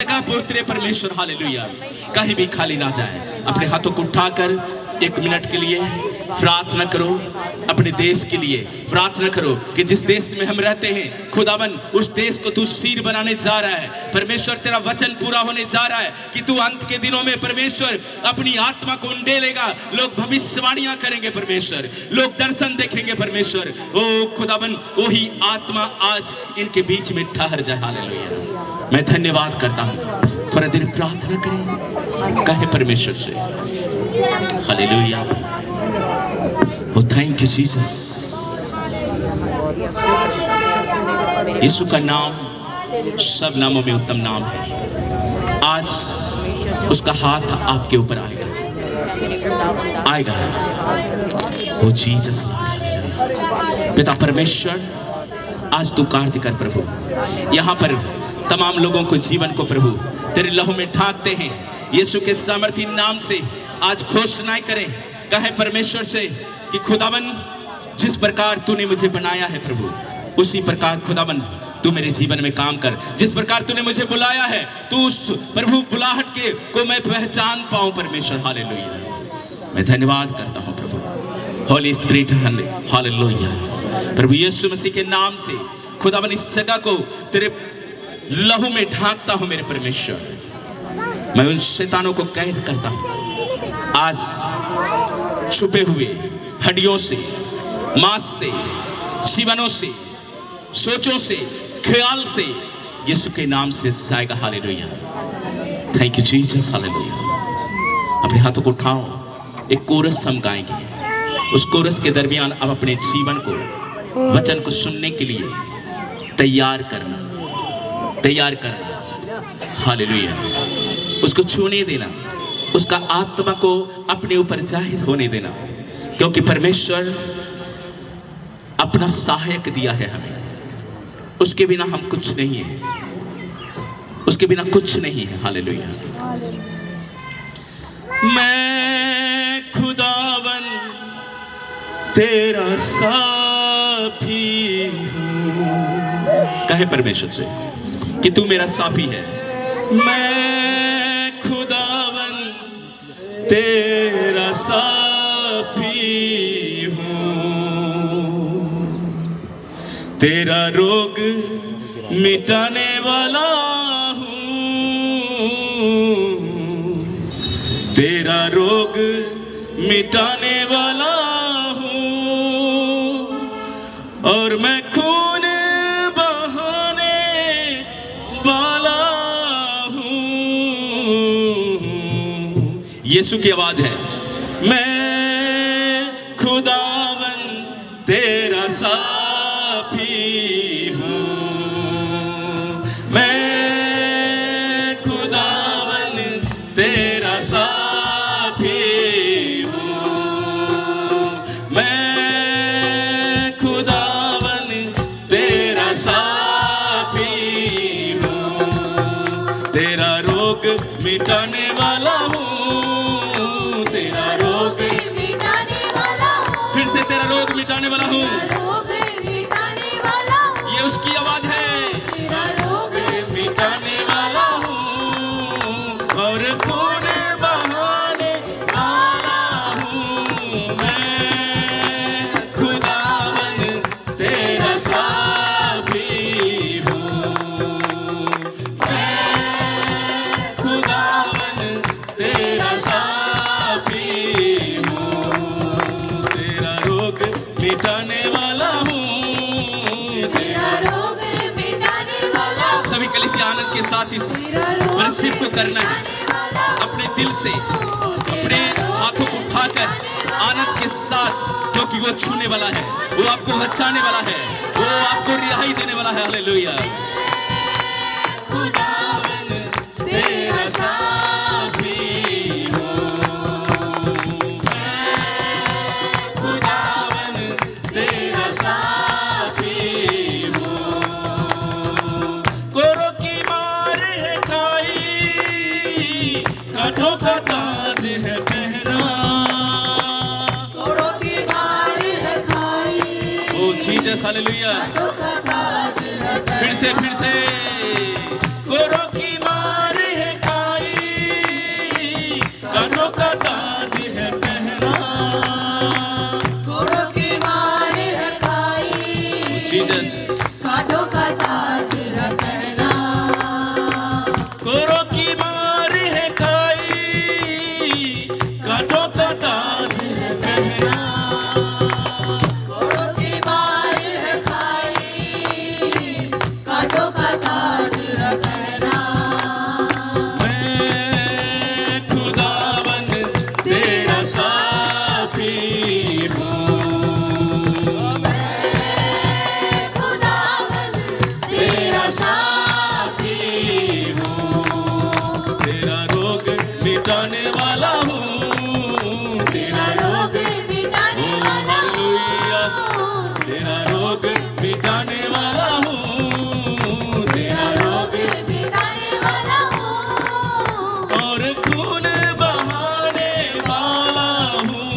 जगह पर तेरे परमेश्वर हालेलुया कहीं भी खाली ना जाए। अपने हाथों को उठाकर 1 मिनट के लिए प्रार्थना करो। अपने देश के लिए प्रार्थना करो कि जिस देश में हम रहते हैं खुदावन उस देश को तू सिर बनाने जा रहा है। परमेश्वर तेरा वचन पूरा होने जा रहा है कि तू अंत के दिनों में परमेश्वर अपनी आत्मा को उंडेलेगा। लोग भविष्यवाणियां करेंगे परमेश्वर, लोग दर्शन देखेंगे परमेश्वर। ओ खुदावन वही आत्मा आज इनके बीच में ठहर जाए। हालेलुया मैं धन्यवाद करता हूँ। थोड़ा देर प्रार्थना करें, कहे परमेश्वर से hallelujah. Oh, thank you, Jesus. यीशु का नाम सब नामों में उत्तम नाम है। आज उसका हाथ आपके ऊपर आएगा। वो जीसस पिता परमेश्वर आज तू कार्य कर प्रभु। यहाँ पर तमाम लोगों को जीवन को प्रभु तेरे लहू में ढांकते हैं। यीशु के सामर्थी नाम से आज घोषणा करें, कहे परमेश्वर से कि खुदावन जिस प्रकार तूने मुझे बनाया है प्रभु उसी प्रकार खुदावन तू मेरे जीवन में काम कर। जिस प्रकार तूने मुझे बुलाया है तू उस प्रभु बुलाहट के को मैं पहचान पाऊं परमेश्वर। हालेलुया मैं धन्यवाद करता हूं प्रभु। होली स्पिरिट हालेलुया प्रभु यीशु मसीह के नाम से खुदावन इस जगह को तेरे लहू में ढांकता हूं मेरे परमेश्वर। मैं उन शैतानों को कैद करता हूं आज छुपे हुए हड्डियों से, मांस से, जीवनों से, सोचों से, ख्याल से यीशु के नाम से जाएगा। Hallelujah thank you Jesus hallelujah. अपने हाथों को उठाओ, एक कोरस हम गाएंगे। उस कोरस के दरमियान अब अपने जीवन को वचन को सुनने के लिए तैयार करना। हालेलुया उसको छूने देना, उसका आत्मा को अपने ऊपर जाहिर होने देना, क्योंकि परमेश्वर अपना सहायक दिया है हमें। उसके बिना हम कुछ नहीं है, उसके बिना कुछ नहीं है। हालेलुया मैं खुदावन तेरा साफी हूं। कहे परमेश्वर से कि तू मेरा साफी है। मैं खुदावन तेरा साफी हूँ, तेरा रोग मिटाने वाला हूँ, तेरा रोग मिटाने वाला हूँ और मैं खून बहाने वाला हूँ। यीशु की आवाज है, मैं खुदावन तेरा साफी हूँ। मैं खुदावन तेरा साफी हूँ। मैं खुदावन तेरा साफी हूँ। तेरा रोग मिटाने वाला हूँ, तेरा रोग मिटाने वाला हूँ। फिर से तेरा रोग मिटाने वाला हूँ। ये उसकी आवाज है। तेरा रोग मिटाने वाला हूँ और खून बहाने वाला हूँ। मैं खुदावन तेरा साफी हूँ। मैं खुदावन तेरा साफी मिटाने वाला हूँ, तेरा रोग मिटाने वाला हूँ। सभी कलीसिया आनंद के साथ इस वर्शिप को करना है। अपने दिल से अपने हाथों को उठाकर आनंद के साथ, क्योंकि वो छूने वाला है, वो आपको बचाने वाला है, वो आपको रिहाई देने वाला है। हालेलुया खुदावन तेरा साफी का ताज है पहना, कोड़ों की मार है खाई। ओ जीसस हालेलुया फिर से कोड़ों की मार मिटाने वाला हूँ, तेरा रोग मिटाने वाला हूँ, तेरा रोग मिटाने वाला हूँ, तेरा रोग मिटाने वाला हूँ, और खून बहाने वाला हूँ,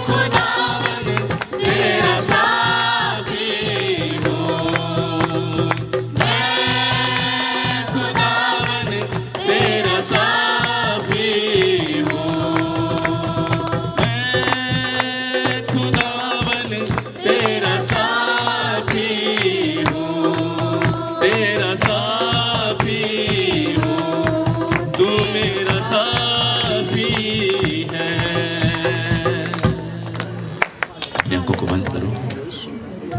खुदावन तेरा शाफी हूँ, मैं खुदावन तेरा शाफी हूँ, मैं खुदावन तेरा शाफी हूँ, तेरा शाफी हूँ, तू मेरा शाफी है। अपने आंखों को बंद करो,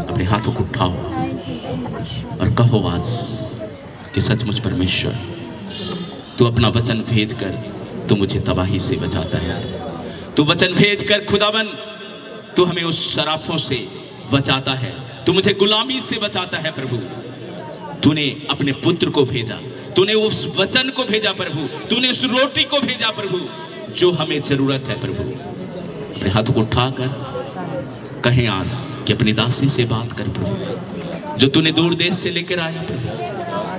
अपने हाथों को उठाओ और कहो आज कि सचमुच परमेश्वर तू अपना वचन भेज कर तू मुझे तबाही से बचाता है। तू वचन भेज कर खुदावन तू हमें उस शराफों से बचाता है, तू मुझे गुलामी से बचाता है। प्रभु तूने अपने पुत्र को भेजा, तूने उस वचन को भेजा प्रभु, तूने उस रोटी को भेजा प्रभु जो हमें जरूरत है। प्रभु अपने हाथों को उठाकर कहें आज कि अपनी दासी से बात कर प्रभु, जो तूने दूर देश से लेकर आया प्रभु।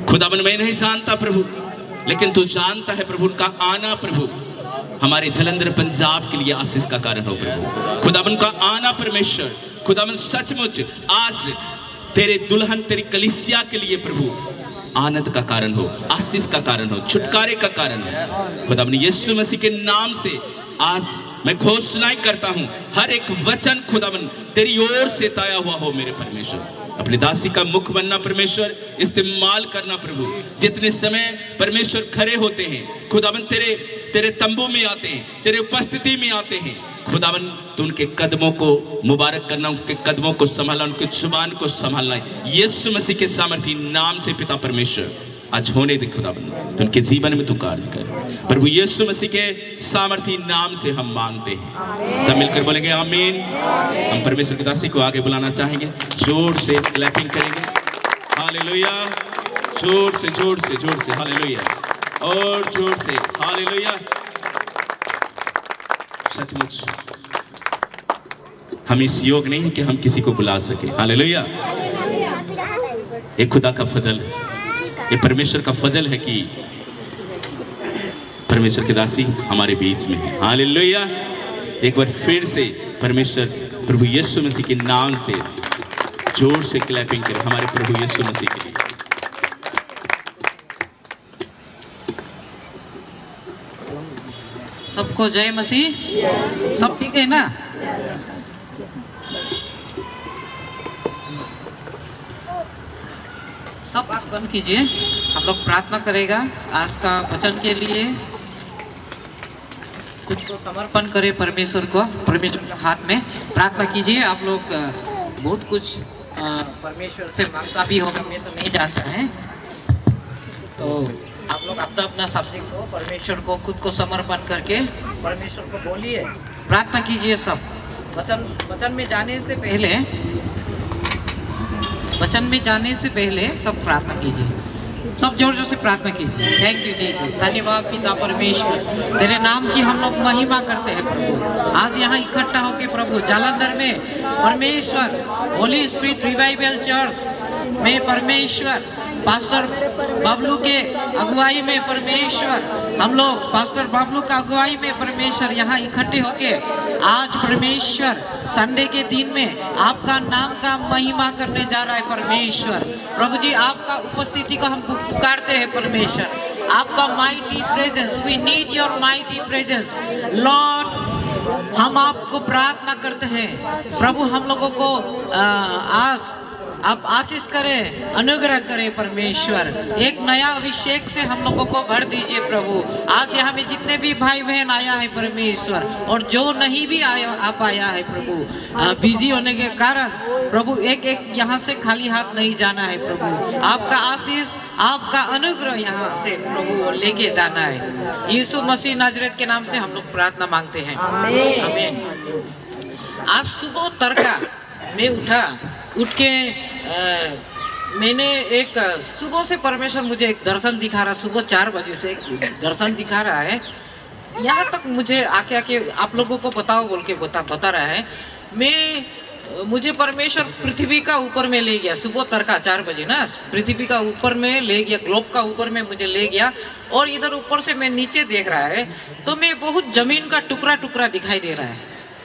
खुदावन मैं नहीं जानता प्रभु, लेकिन तू जानता है प्रभु। उनका आना प्रभु हमारे जलंधर पंजाब के लिए आशीष का कारण हो प्रभु। खुदावन का आना परमेश्वर खुदावन सचमुच आज तेरे दुल्हन तेरी कलीसिया के लिए प्रभु आनंद का कारण हो, आशीष का कारण हो, छुटकारे का कारण हो। खुदावन यीशु मसीह के नाम से आज मैं घोषणाएं करता हूं, हर एक वचन खुदावन तेरी ओर से ताया हुआ हो मेरे परमेश्वर। अपनी दासी का मुख बनना परमेश्वर, इस्तेमाल करना प्रभु। जितने समय परमेश्वर खड़े होते हैं खुदावन तेरे तंबू में आते हैं, तेरे उपस्थिति में आते हैं खुदावन, तो उनके कदमों को मुबारक करना, उनके कदमों को संभालना, उनके जुबान को संभालना यीशु मसीह के सामर्थी नाम से पिता परमेश्वर आज होने दे खुदावन। तो उनके जीवन में तू कार्य कर प्रभु, यीशु मसीह के सामर्थी नाम से हम मांगते हैं। सब मिलकर बोलेंगे आमीन। हम परमेश्वर की दासी को आगे बुलाना चाहेंगे, जोर से क्लैपिंग करेंगे। हालेलुया, जोर से हालेलुया, और जोर से हालेलुया। सचमुच हम इस योग नहीं है कि हम किसी को बुला सके। हालेलुया, ये खुदा का फजल है, ये परमेश्वर का फजल है कि परमेश्वर की दासी हमारे बीच में है। हालेलुया, एक बार फिर से परमेश्वर प्रभु यीशु मसीह के नाम से जोर से क्लैपिंग करें हमारे प्रभु यीशु मसीह के लिए। सबको जय मसीह। सब ठीक है ना? सब आप बंद कीजिए, हम लोग प्रार्थना करेगा आज का वचन के लिए। खुद को समर्पण करें परमेश्वर को, परमेश्वर के हाथ में प्रार्थना कीजिए। आप लोग बहुत कुछ परमेश्वर से मांगता भी होगा, मैं तो नहीं जानता है। तो आप लोग अपना अपना सब्जेक्ट को परमेश्वर को खुद को समर्पण करके परमेश्वर को बोलिए, प्रार्थना कीजिए। सब वचन में जाने से पहले सब प्रार्थना कीजिए, सब जोर जोर से प्रार्थना कीजिए। थैंक यू जीसस, धन्यवाद पिता परमेश्वर, तेरे नाम की हम लोग महिमा करते हैं प्रभु। आज यहाँ इकट्ठा होके प्रभु जालंधर में परमेश्वर होली स्पिरिट रिवाइवल चर्च में परमेश्वर पास्टर बबलू के अगुवाई में परमेश्वर, हम लोग पास्टर बबलू का अगुवाई में परमेश्वर यहाँ इकट्ठे होके आज परमेश्वर संडे के दिन में आपका नाम का महिमा करने जा रहा है परमेश्वर। प्रभु जी आपका उपस्थिति को हम पुकारते हैं परमेश्वर, आपका mighty presence, we need your mighty presence lord. हम आपको प्रार्थना करते हैं प्रभु, हम लोगों को आज आप आशीष करें, अनुग्रह करें परमेश्वर। एक नया अभिषेक से हम लोगों को भर दीजिए प्रभु। आज यहाँ में जितने भी भाई बहन आया है परमेश्वर, और जो नहीं भी आ पाया है प्रभु, बिजी होने के कारण प्रभु एक यहाँ से खाली हाथ नहीं जाना है प्रभु। आपका आशीष, आपका अनुग्रह यहाँ से प्रभु लेके जाना है। यीशु मसीह नाजरेत के नाम से हम लोग प्रार्थना मांगते हैं, आमीन। आज सुबह तड़का में उठ के मैंने एक सुबह से परमेश्वर मुझे एक दर्शन दिखा रहा, सुबह 4 बजे से एक दर्शन दिखा रहा है। यहाँ तक मुझे आके आके आप लोगों को बताओ बोल के बता रहा है। मुझे परमेश्वर पृथ्वी का ऊपर में ले गया, सुबह तड़का 4 बजे ना, पृथ्वी का ऊपर में ले गया, ग्लोब का ऊपर में मुझे ले गया। और इधर ऊपर से मैं नीचे देख रहा है तो मैं बहुत जमीन का टुकड़ा टुकड़ा दिखाई दे रहा है।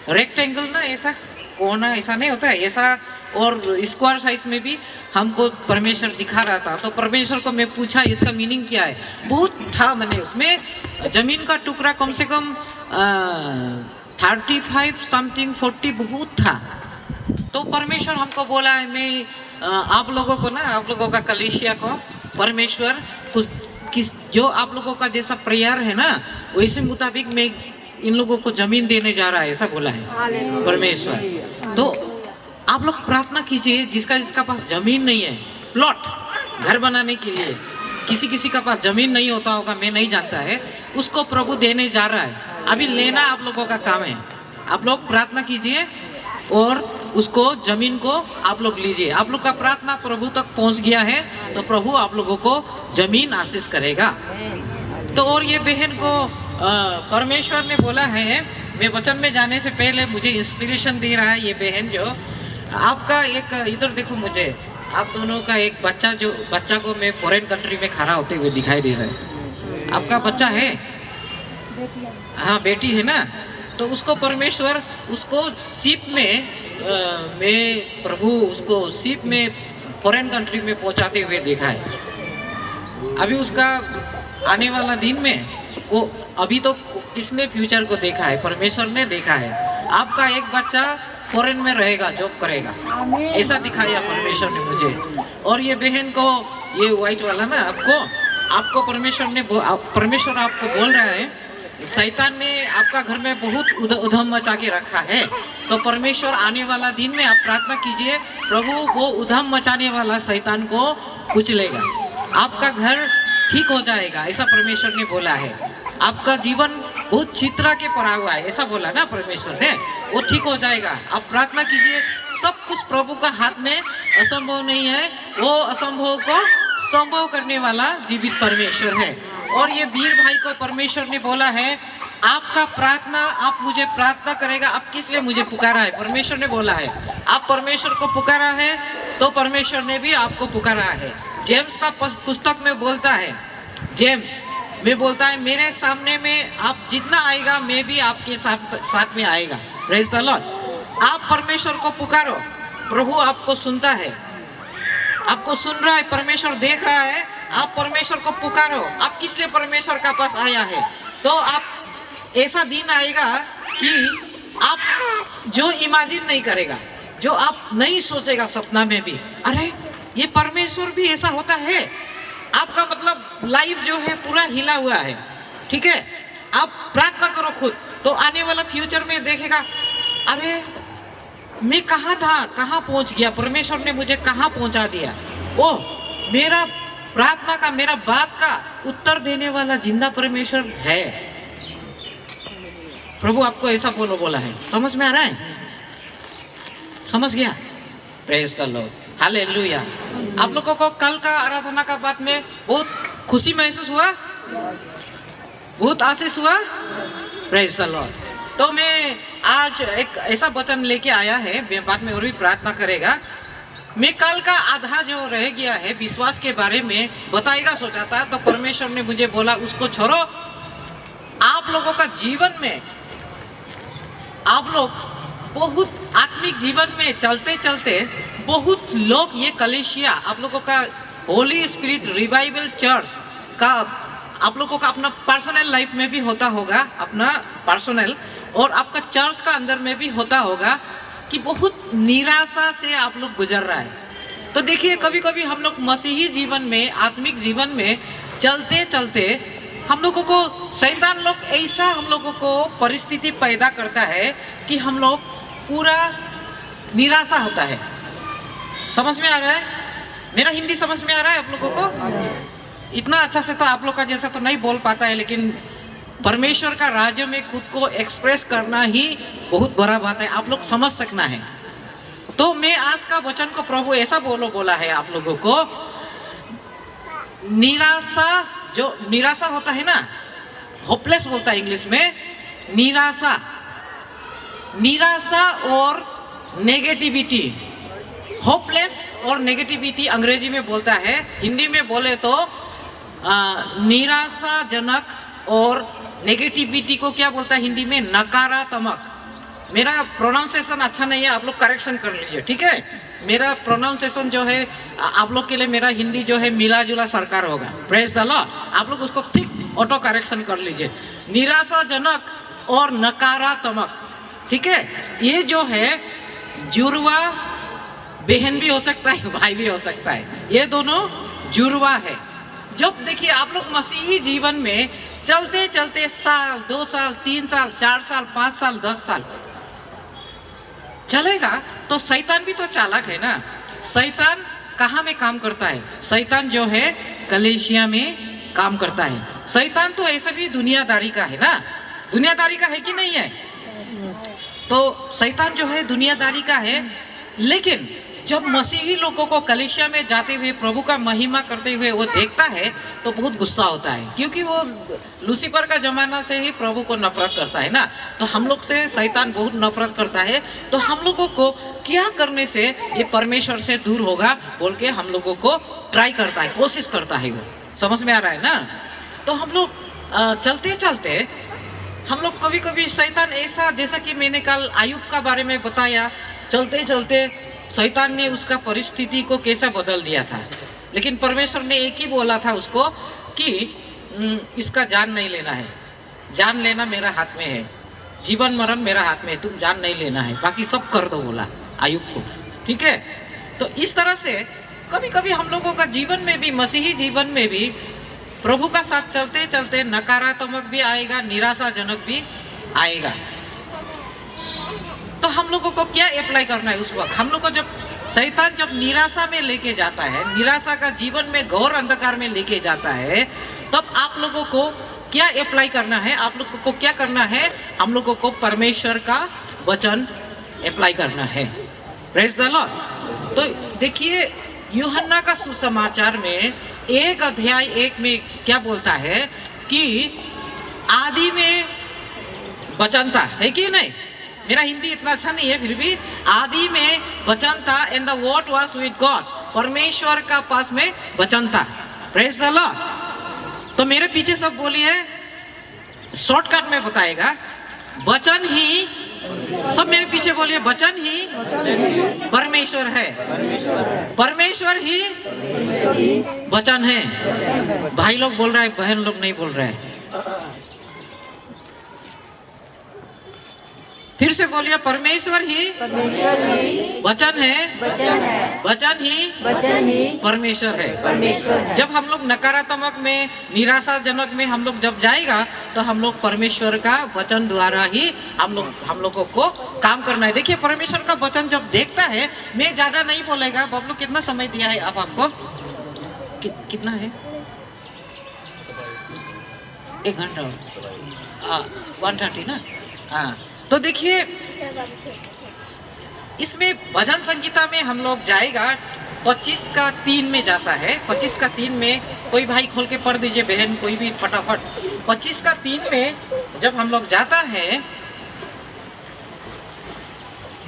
रेक्टेंगल ना, ऐसा कोना ऐसा नहीं होता है, ऐसा और स्क्वायर साइज में भी हमको परमेश्वर दिखा रहा था। तो परमेश्वर को मैं पूछा इसका मीनिंग क्या है। बहुत था, मैंने उसमें जमीन का टुकड़ा कम से कम 35 समथिंग 40 बहुत था। तो परमेश्वर हमको बोला है, मैं आप लोगों को ना, आप लोगों का कलीसिया को परमेश्वर कुछ जो आप लोगों का जैसा प्रेयर है ना, वैसे मुताबिक मैं इन लोगों को जमीन देने जा रहा है, ऐसा बोला है परमेश्वर। तो आप लोग प्रार्थना कीजिए, जिसका पास जमीन नहीं है, प्लॉट घर बनाने के लिए, किसी का पास जमीन नहीं होता होगा, मैं नहीं जानता है, उसको प्रभु देने जा रहा है। अभी लेना आप लोगों का काम है। आप लोग प्रार्थना कीजिए और उसको जमीन को आप लोग लीजिए। आप लोग का प्रार्थना प्रभु तक पहुंच गया है तो प्रभु आप लोगों को जमीन आशीष करेगा। तो और ये बहन को परमेश्वर ने बोला है, मैं वचन में जाने से पहले मुझे इंस्पिरेशन दे रहा है ये बहन, जो आपका एक इधर देखो, मुझे आप दोनों का एक बच्चा को मैं फॉरेन कंट्री में खड़ा होते हुए दिखाई दे रहा है। आपका बच्चा है, हाँ बेटी है ना। तो उसको परमेश्वर उसको शिप में मैं प्रभु उसको शिप में फॉरेन कंट्री में पहुंचाते हुए देखा है। अभी उसका आने वाला दिन में वो, अभी तो किसने फ्यूचर को देखा है, परमेश्वर ने देखा है। आपका एक बच्चा फॉरेन में रहेगा, जॉब करेगा, ऐसा दिखाया परमेश्वर ने मुझे। और ये बहन को, ये व्हाइट वाला ना, आपको परमेश्वर आपको बोल रहा है, शैतान ने आपका घर में बहुत उधम मचा के रखा है। तो परमेश्वर आने वाला दिन में आप प्रार्थना कीजिए, प्रभु वो उधम मचाने वाला शैतान को कुचलेगा, आपका घर ठीक हो जाएगा, ऐसा परमेश्वर ने बोला है। आपका जीवन बहुत चित्रा के पड़ा हुआ है, ऐसा बोला ना परमेश्वर ने, वो ठीक हो जाएगा। आप प्रार्थना कीजिए, सब कुछ प्रभु का हाथ में असंभव नहीं है, वो असंभव को संभव करने वाला जीवित परमेश्वर है। और ये वीर भाई को परमेश्वर ने बोला है, आपका प्रार्थना, आप मुझे प्रार्थना करेगा। आप किस लिए मुझे पुकारा है, परमेश्वर ने बोला है। आप परमेश्वर को पुकारा है तो परमेश्वर ने भी आपको पुकारा है। जेम्स का पुस्तक में बोलता है, जेम्स में बोलता है, मेरे सामने में आप जितना आएगा मैं भी आपके साथ में आएगा। Praise the Lord. आप परमेश्वर को पुकारो, प्रभु आपको सुनता है, आपको सुन रहा है, परमेश्वर देख रहा है। आप परमेश्वर को पुकारो। आप किस लिए परमेश्वर का पास आया है, तो आप ऐसा दिन आएगा कि आप जो इमेजिन नहीं करेगा, जो आप नहीं सोचेगा सपना में भी, अरे ये परमेश्वर भी ऐसा होता है। आपका मतलब लाइफ जो है पूरा हिला हुआ है, ठीक है। आप प्रार्थना करो खुद, तो आने वाला फ्यूचर में देखेगा, अरे मैं कहाँ था, कहाँ पहुँच गया, परमेश्वर ने मुझे कहाँ पहुँचा दिया। ओह, मेरा प्रार्थना का, मेरा बात का उत्तर देने वाला जिंदा परमेश्वर है। प्रभु आपको ऐसा बोला है। समझ में आ रहा है? समझ गया? Praise the Lord, hallelujah. आप लोगों को कल का आराधना का बाद में बहुत खुशी महसूस हुआ, बहुत आशीष हुआ। Praise the Lord. तो मैं आज एक ऐसा वचन लेके आया है, मैं बाद में और भी प्रार्थना करेगा। मैं कल का आधा जो रह गया है विश्वास के बारे में बताएगा सोचा था, तो परमेश्वर ने मुझे बोला उसको छोड़ो। आप लोगों का जीवन में, आप लोग बहुत आत्मिक जीवन में चलते चलते बहुत लोग, ये कलीसिया आप लोगों का होली स्पिरिट रिवाइवल चर्च का आप लोगों का अपना पर्सनल लाइफ में भी होता होगा, अपना पर्सनल, और आपका चर्च का अंदर में भी होता होगा कि बहुत निराशा से आप लोग गुजर रहा है। तो देखिए, कभी कभी हम लोग मसीही जीवन में, आत्मिक जीवन में चलते चलते हम लोगों को शैतान लोग ऐसा हम लोगों को परिस्थिति पैदा करता है कि हम लोग पूरा निराशा होता है। समझ में आ रहा है? मेरा हिंदी समझ में आ रहा है आप लोगों को? इतना अच्छा से तो आप लोग का जैसा तो नहीं बोल पाता है, लेकिन परमेश्वर का राज्य में खुद को एक्सप्रेस करना ही बहुत बड़ा बात है। आप लोग समझ सकना है। तो मैं आज का वचन को प्रभु ऐसा बोला है आप लोगों को, निराशा, जो निराशा होता है ना, होपलेस बोलता है इंग्लिश में, निराशा, निराशा और नेगेटिविटी, होपलेस और नेगेटिविटी अंग्रेजी में बोलता है, हिंदी में बोले तो निराशाजनक और नेगेटिविटी को क्या बोलता है हिंदी में, नकारात्मक। मेरा प्रोनाउंसिएशन अच्छा नहीं है, आप लोग करेक्शन कर लीजिए, ठीक है। मेरा प्रोनाउंसिएशन जो है आप लोग के लिए, मेरा हिंदी जो है मिला जुला सरकार होगा, प्रेज द लॉर्ड। आप लोग उसको ठीक ऑटो करेक्शन कर लीजिए, निराशाजनक और नकारात्मक, ठीक है। ये जो है जुड़वा बहन भी हो सकता है, भाई भी हो सकता है, ये दोनों जुड़वा है। जब देखिए आप लोग मसीही जीवन में चलते चलते साल, 2 साल, 3 साल, 4 साल, 5 साल, 10 साल चलेगा, तो शैतान भी तो चालाक है ना। शैतान कहाँ में काम करता है? शैतान जो है कलीसिया में काम करता है। शैतान तो ऐसा भी दुनियादारी का है ना, दुनियादारी का है कि नहीं है? तो शैतान जो है दुनियादारी का है, लेकिन जब मसीही लोगों को कलीसिया में जाते हुए प्रभु का महिमा करते हुए वो देखता है तो बहुत गुस्सा होता है, क्योंकि वो लूसीफर का जमाना से ही प्रभु को नफरत करता है ना। तो हम लोग से शैतान बहुत नफरत करता है, तो हम लोगों को क्या करने से ये परमेश्वर से दूर होगा बोल के हम लोगों को ट्राई करता है, कोशिश करता है। वो समझ में आ रहा है ना। तो हम लोग चलते चलते हम लोग कभी कभी शैतान ऐसा, जैसा कि मैंने कल आयुब का बारे में बताया, चलते चलते शैतान ने उसका परिस्थिति को कैसे बदल दिया था, लेकिन परमेश्वर ने एक ही बोला था उसको कि इसका जान नहीं लेना है, जान लेना मेरा हाथ में है, जीवन मरण मेरा हाथ में है, तुम जान नहीं लेना है, बाकी सब कर दो, बोला आयुब को, ठीक है। तो इस तरह से कभी कभी हम लोगों का जीवन में भी, मसीही जीवन में भी प्रभु का साथ चलते चलते नकारात्मक भी आएगा, निराशाजनक भी आएगा। तो हम लोगों को क्या अप्लाई करना है उस वक्त? हम लोग को जब शैतान जब निराशा में लेके जाता है, निराशा का जीवन में घोर अंधकार में लेके जाता है, तब आप लोगों को क्या अप्लाई करना है? आप लोगों को क्या करना है? हम लोगों को परमेश्वर का वचन अप्लाई करना है। Praise the Lord. तो देखिए यूहन्ना का सुसमाचार में 1 अध्याय 1 में क्या बोलता है कि आदि में वचन था, है कि नहीं? मेरा हिंदी इतना अच्छा नहीं है, फिर भी आदि में वचन था, and the word was with God, परमेश्वर का पास में वचन था। Praise the Lord. तो मेरे पीछे सब बोलिए, शॉर्टकट में बताएगा, वचन ही, सब मेरे पीछे बोलिए, वचन ही परमेश्वर है, परमेश्वर ही वचन है। भाई लोग बोल रहा है, बहन लोग नहीं बोल रहे हैं। फिर से बोलिए, परमेश्वर ही वचन है, वचन ही परमेश्वर है। जब हम लोग नकारात्मक में, निराशाजनक में हम लोग जब जाएगा, तो हम लोग परमेश्वर का वचन द्वारा ही हम लोगों को काम करना है। देखिए परमेश्वर का वचन जब देखता है, मैं ज्यादा नहीं बोलेगा। बबलू कितना समय दिया है अब आपको? कितना है? 1 घंटा, 1:30 ना। हाँ, तो देखिए इसमें भजन संगीता में हम लोग जाएगा, 25 का 3 में जाता है। 25 का 3 में कोई भाई खोल के पढ़ दीजिए, बहन कोई भी फटाफट। 25 का 3 में जब हम लोग जाता है,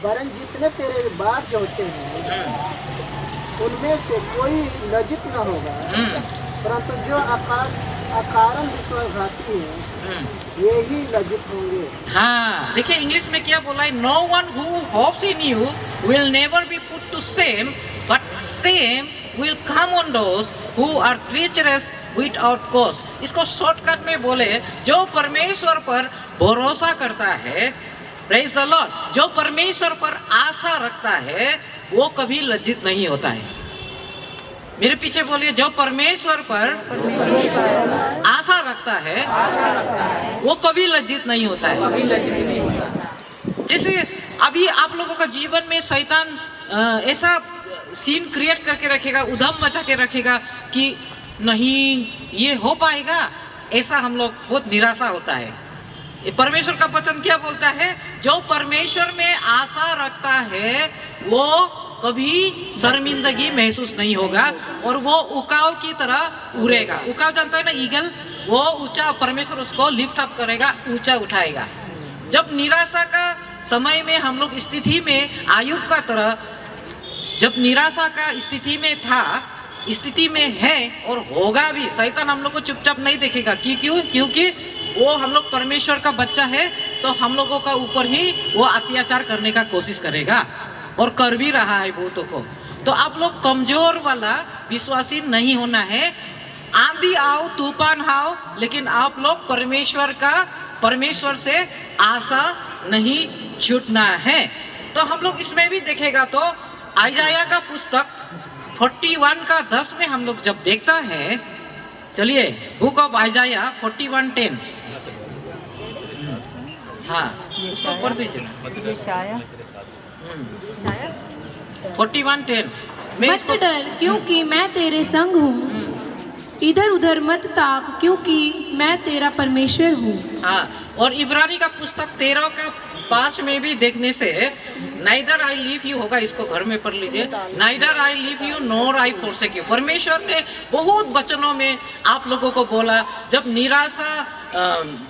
वरन जितने तेरे बात होते हैं उनमें से कोई लज्जित न होगा, परंतु जो अकारण विश्वासघाती है ये ही लज्जित होंगे। हाँ, देखिए इंग्लिश में क्या बोला है, no one who hopes in you will never be put to shame, but shame will come on those who are treacherous without cause. इसको शॉर्टकट में बोले, जो परमेश्वर पर भरोसा करता है, प्रेज द लॉर्ड, जो परमेश्वर पर आशा रखता है, वो कभी लज्जित नहीं होता है। मेरे पीछे बोलिए, जो परमेश्वर पर आशा रखता है वो कभी लज्जित नहीं होता है। जैसे अभी आप लोगों का जीवन में शैतान ऐसा सीन क्रिएट करके रखेगा, उधम मचा के रखेगा कि नहीं ये हो पाएगा, ऐसा हम लोग बहुत निराशा होता है। परमेश्वर का वचन क्या बोलता है? जो परमेश्वर में आशा रखता है वो कभी शर्मिंदगी महसूस नहीं होगा और वो उकाव की तरह उड़ेगा। उकाव जानता है ना, ईगल, वो ऊंचा, परमेश्वर उसको लिफ्ट अप करेगा, ऊंचा उठाएगा। जब निराशा का समय में हम लोग स्थिति में आयुब का तरह, जब निराशा का स्थिति में था, स्थिति में है और होगा भी, शैतान हम लोग को चुपचाप नहीं देखेगा। क्योंकि वो हम लोग परमेश्वर का बच्चा है, तो हम लोगों का ऊपर ही वो अत्याचार करने का कोशिश करेगा और कर भी रहा है बहुतों को। तो आप लोग कमजोर वाला विश्वासी नहीं होना है। आंधी आओ, तूफान आओ, लेकिन आप लोग परमेश्वर से आशा नहीं छूटना है। तो हम लोग इसमें भी देखेगा तो आइजाया का पुस्तक 41 का 10 में हम लोग जब देखता है, चलिए बुक ऑफ आइजाया 41:10, हाँ उसको पढ़ दीजिए ना। 41:10 मत डर क्योंकि मैं तेरे संग हूँ, इधर उधर मत ताक क्योंकि मैं तेरा परमेश्वर हूँ। हाँ, और इब्रानी का पुस्तक 13 का 5 में भी देखने से नाइदर आई लीव यू होगा, इसको घर में पढ़ लीजिए। Neither I leave you NOR I forsake you। परमेश्वर ने बहुत वचनों में आप लोगों को बोला, जब निराशा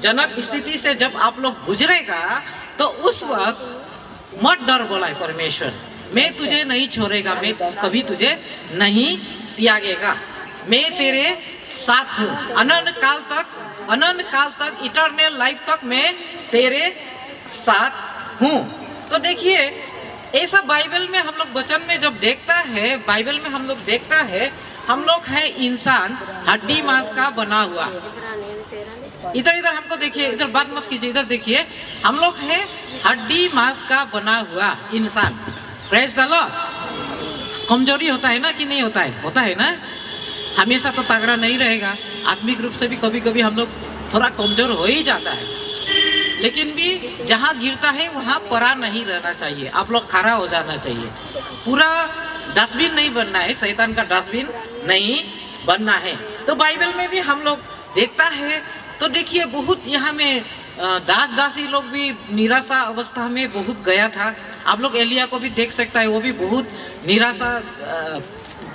जनक स्थिति से जब आप लोग गुजरेगा तो उस वक्त मत डर, बोला है परमेश्वर, मैं तुझे नहीं छोड़ेगा, मैं कभी तुझे नहीं त्यागेगा, मैं तेरे साथ हूँ, अनंत काल तक इटर्नल लाइफ तक मैं तेरे साथ हूँ। तो देखिए ऐसा बाइबल में हम लोग वचन में जब देखता है, बाइबल में हम लोग देखता है, हम लोग है इंसान हड्डी मांस का बना हुआ। इधर हमको देखिए, इधर बात मत कीजिए, इधर देखिए, हम लोग है हड्डी मांस का बना हुआ इंसान। Praise the Lord. कमजोरी होता है ना कि नहीं होता है? होता है ना, हमेशा तो तगड़ा नहीं रहेगा, आत्मिक रूप से भी कभी कभी हम लोग थोड़ा कमजोर हो ही जाता है, लेकिन भी जहाँ गिरता है वहाँ पड़ा नहीं रहना चाहिए, आप लोग खड़ा हो जाना चाहिए। पूरा डस्टबिन नहीं बनना है, शैतान का डस्टबिन नहीं बनना है। तो बाइबल में भी हम लोग देखता है तो देखिए बहुत यहाँ में दासी लोग भी निराशा अवस्था में बहुत गया था। आप लोग एलिया को भी देख सकता है, वो भी बहुत निराशा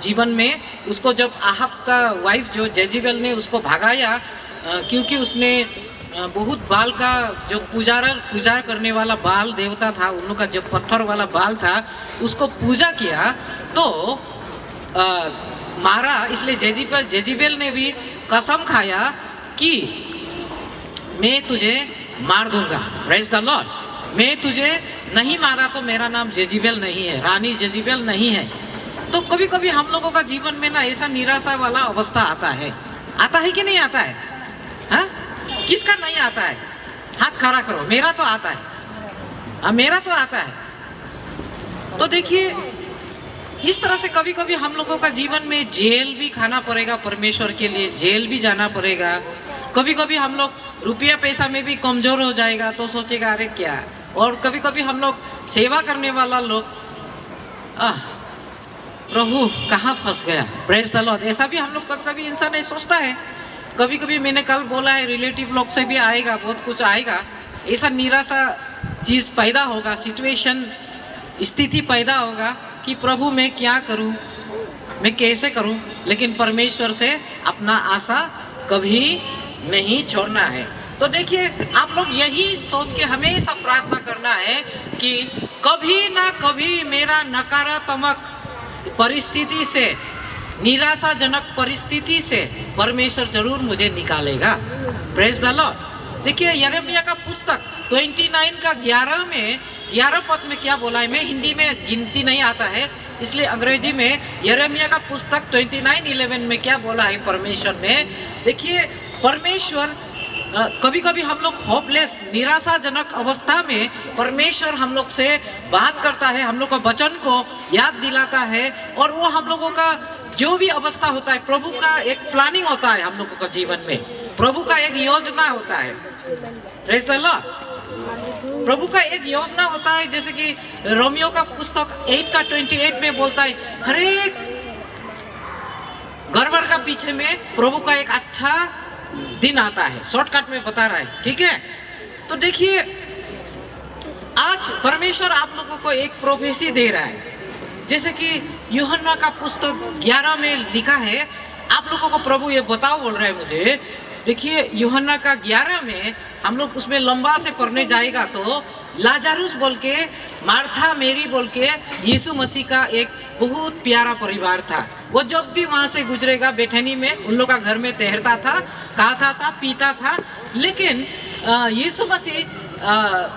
जीवन में, उसको जब आहब का वाइफ जो जेजिबेल ने उसको भगाया, क्योंकि उसने बहुत बाल का जो पूजा करने वाला बाल देवता था, उन लोग का जो पत्थर वाला बाल था उसको पूजा किया तो मारा। इसलिए जेजिबेल ने भी कसम खाया कि मैं तुझे मार दूंगा। Praise the Lord. मैं तुझे नहीं मारा तो मेरा नाम जेजिबेल नहीं है, रानी जेजिबेल नहीं है। तो कभी कभी हम लोगों का जीवन में ना ऐसा निराशा वाला अवस्था आता है कि नहीं आता है? हाँ, किसका नहीं आता है? हाथ खड़ा करो, मेरा तो आता है। हाँ, मेरा तो आता है। तो देखिए इस तरह से कभी कभी हम लोगों का जीवन में जेल भी खाना पड़ेगा, परमेश्वर के लिए जेल भी जाना पड़ेगा। कभी कभी हम लोग रुपया पैसा में भी कमजोर हो जाएगा तो सोचेगा अरे क्या। और कभी कभी हम लोग सेवा करने वाला लोग प्रभु कहाँ फंस गया। Praise the Lord. ऐसा भी हम लोग कभी कभी इंसान ऐसा सोचता है। कभी कभी मैंने कल बोला है रिलेटिव लोग से भी आएगा, बहुत कुछ आएगा, ऐसा निराशा चीज़ पैदा होगा, सिचुएशन स्थिति पैदा होगा कि प्रभु मैं क्या करूं, मैं कैसे करूं। लेकिन परमेश्वर से अपना आशा कभी नहीं छोड़ना है। तो देखिए आप लोग यही सोच के हमेशा प्रार्थना करना है कि कभी ना कभी मेरा नकारात्मक परिस्थिति से, निराशाजनक परिस्थिति से परमेश्वर जरूर मुझे निकालेगा। Praise the Lord. देखिए यिर्मयाह का पुस्तक 29 का 11 पद में क्या बोला है। मैं हिंदी में गिनती नहीं आता है, इसलिए अंग्रेजी में यिर्मयाह का पुस्तक 29:11 में क्या बोला है परमेश्वर ने। देखिए परमेश्वर कभी कभी हम लोग होपलेस, निराशाजनक अवस्था में परमेश्वर हम लोग से बात करता है, हम लोग को वचन को याद दिलाता है, और वो हम लोगों का जो भी अवस्था होता है, प्रभु का एक प्लानिंग होता है हम लोगों का जीवन में, प्रभु का एक योजना होता है। Praise the Lord. प्रभु का एक योजना होता है, जैसे कि रोमियो का पुस्तक 8:28 में बोलता है, हर एक गड़बड़ का पीछे में प्रभु का एक अच्छा दिन आता है। शॉर्टकट में बता रहा है, ठीक है। तो देखिए, आज परमेश्वर आप लोगों को एक प्रोफेसी दे रहा है। जैसे कि यूहन्ना का पुस्तक 11 में लिखा है, आप लोगों को प्रभु ये बताओ बोल रहा है मुझे। देखिए यूहन्ना का 11 में हम लोग उसमें लंबा से पढ़ने जाएगा तो लाजारुस बोल के, मार्था मेरी बोल के यीशु मसीह का एक बहुत प्यारा परिवार था। वो जब भी वहाँ से गुजरेगा बेथनी में, उन लोग का घर में तैरता था, खाता था, पीता था। लेकिन यीशु मसीह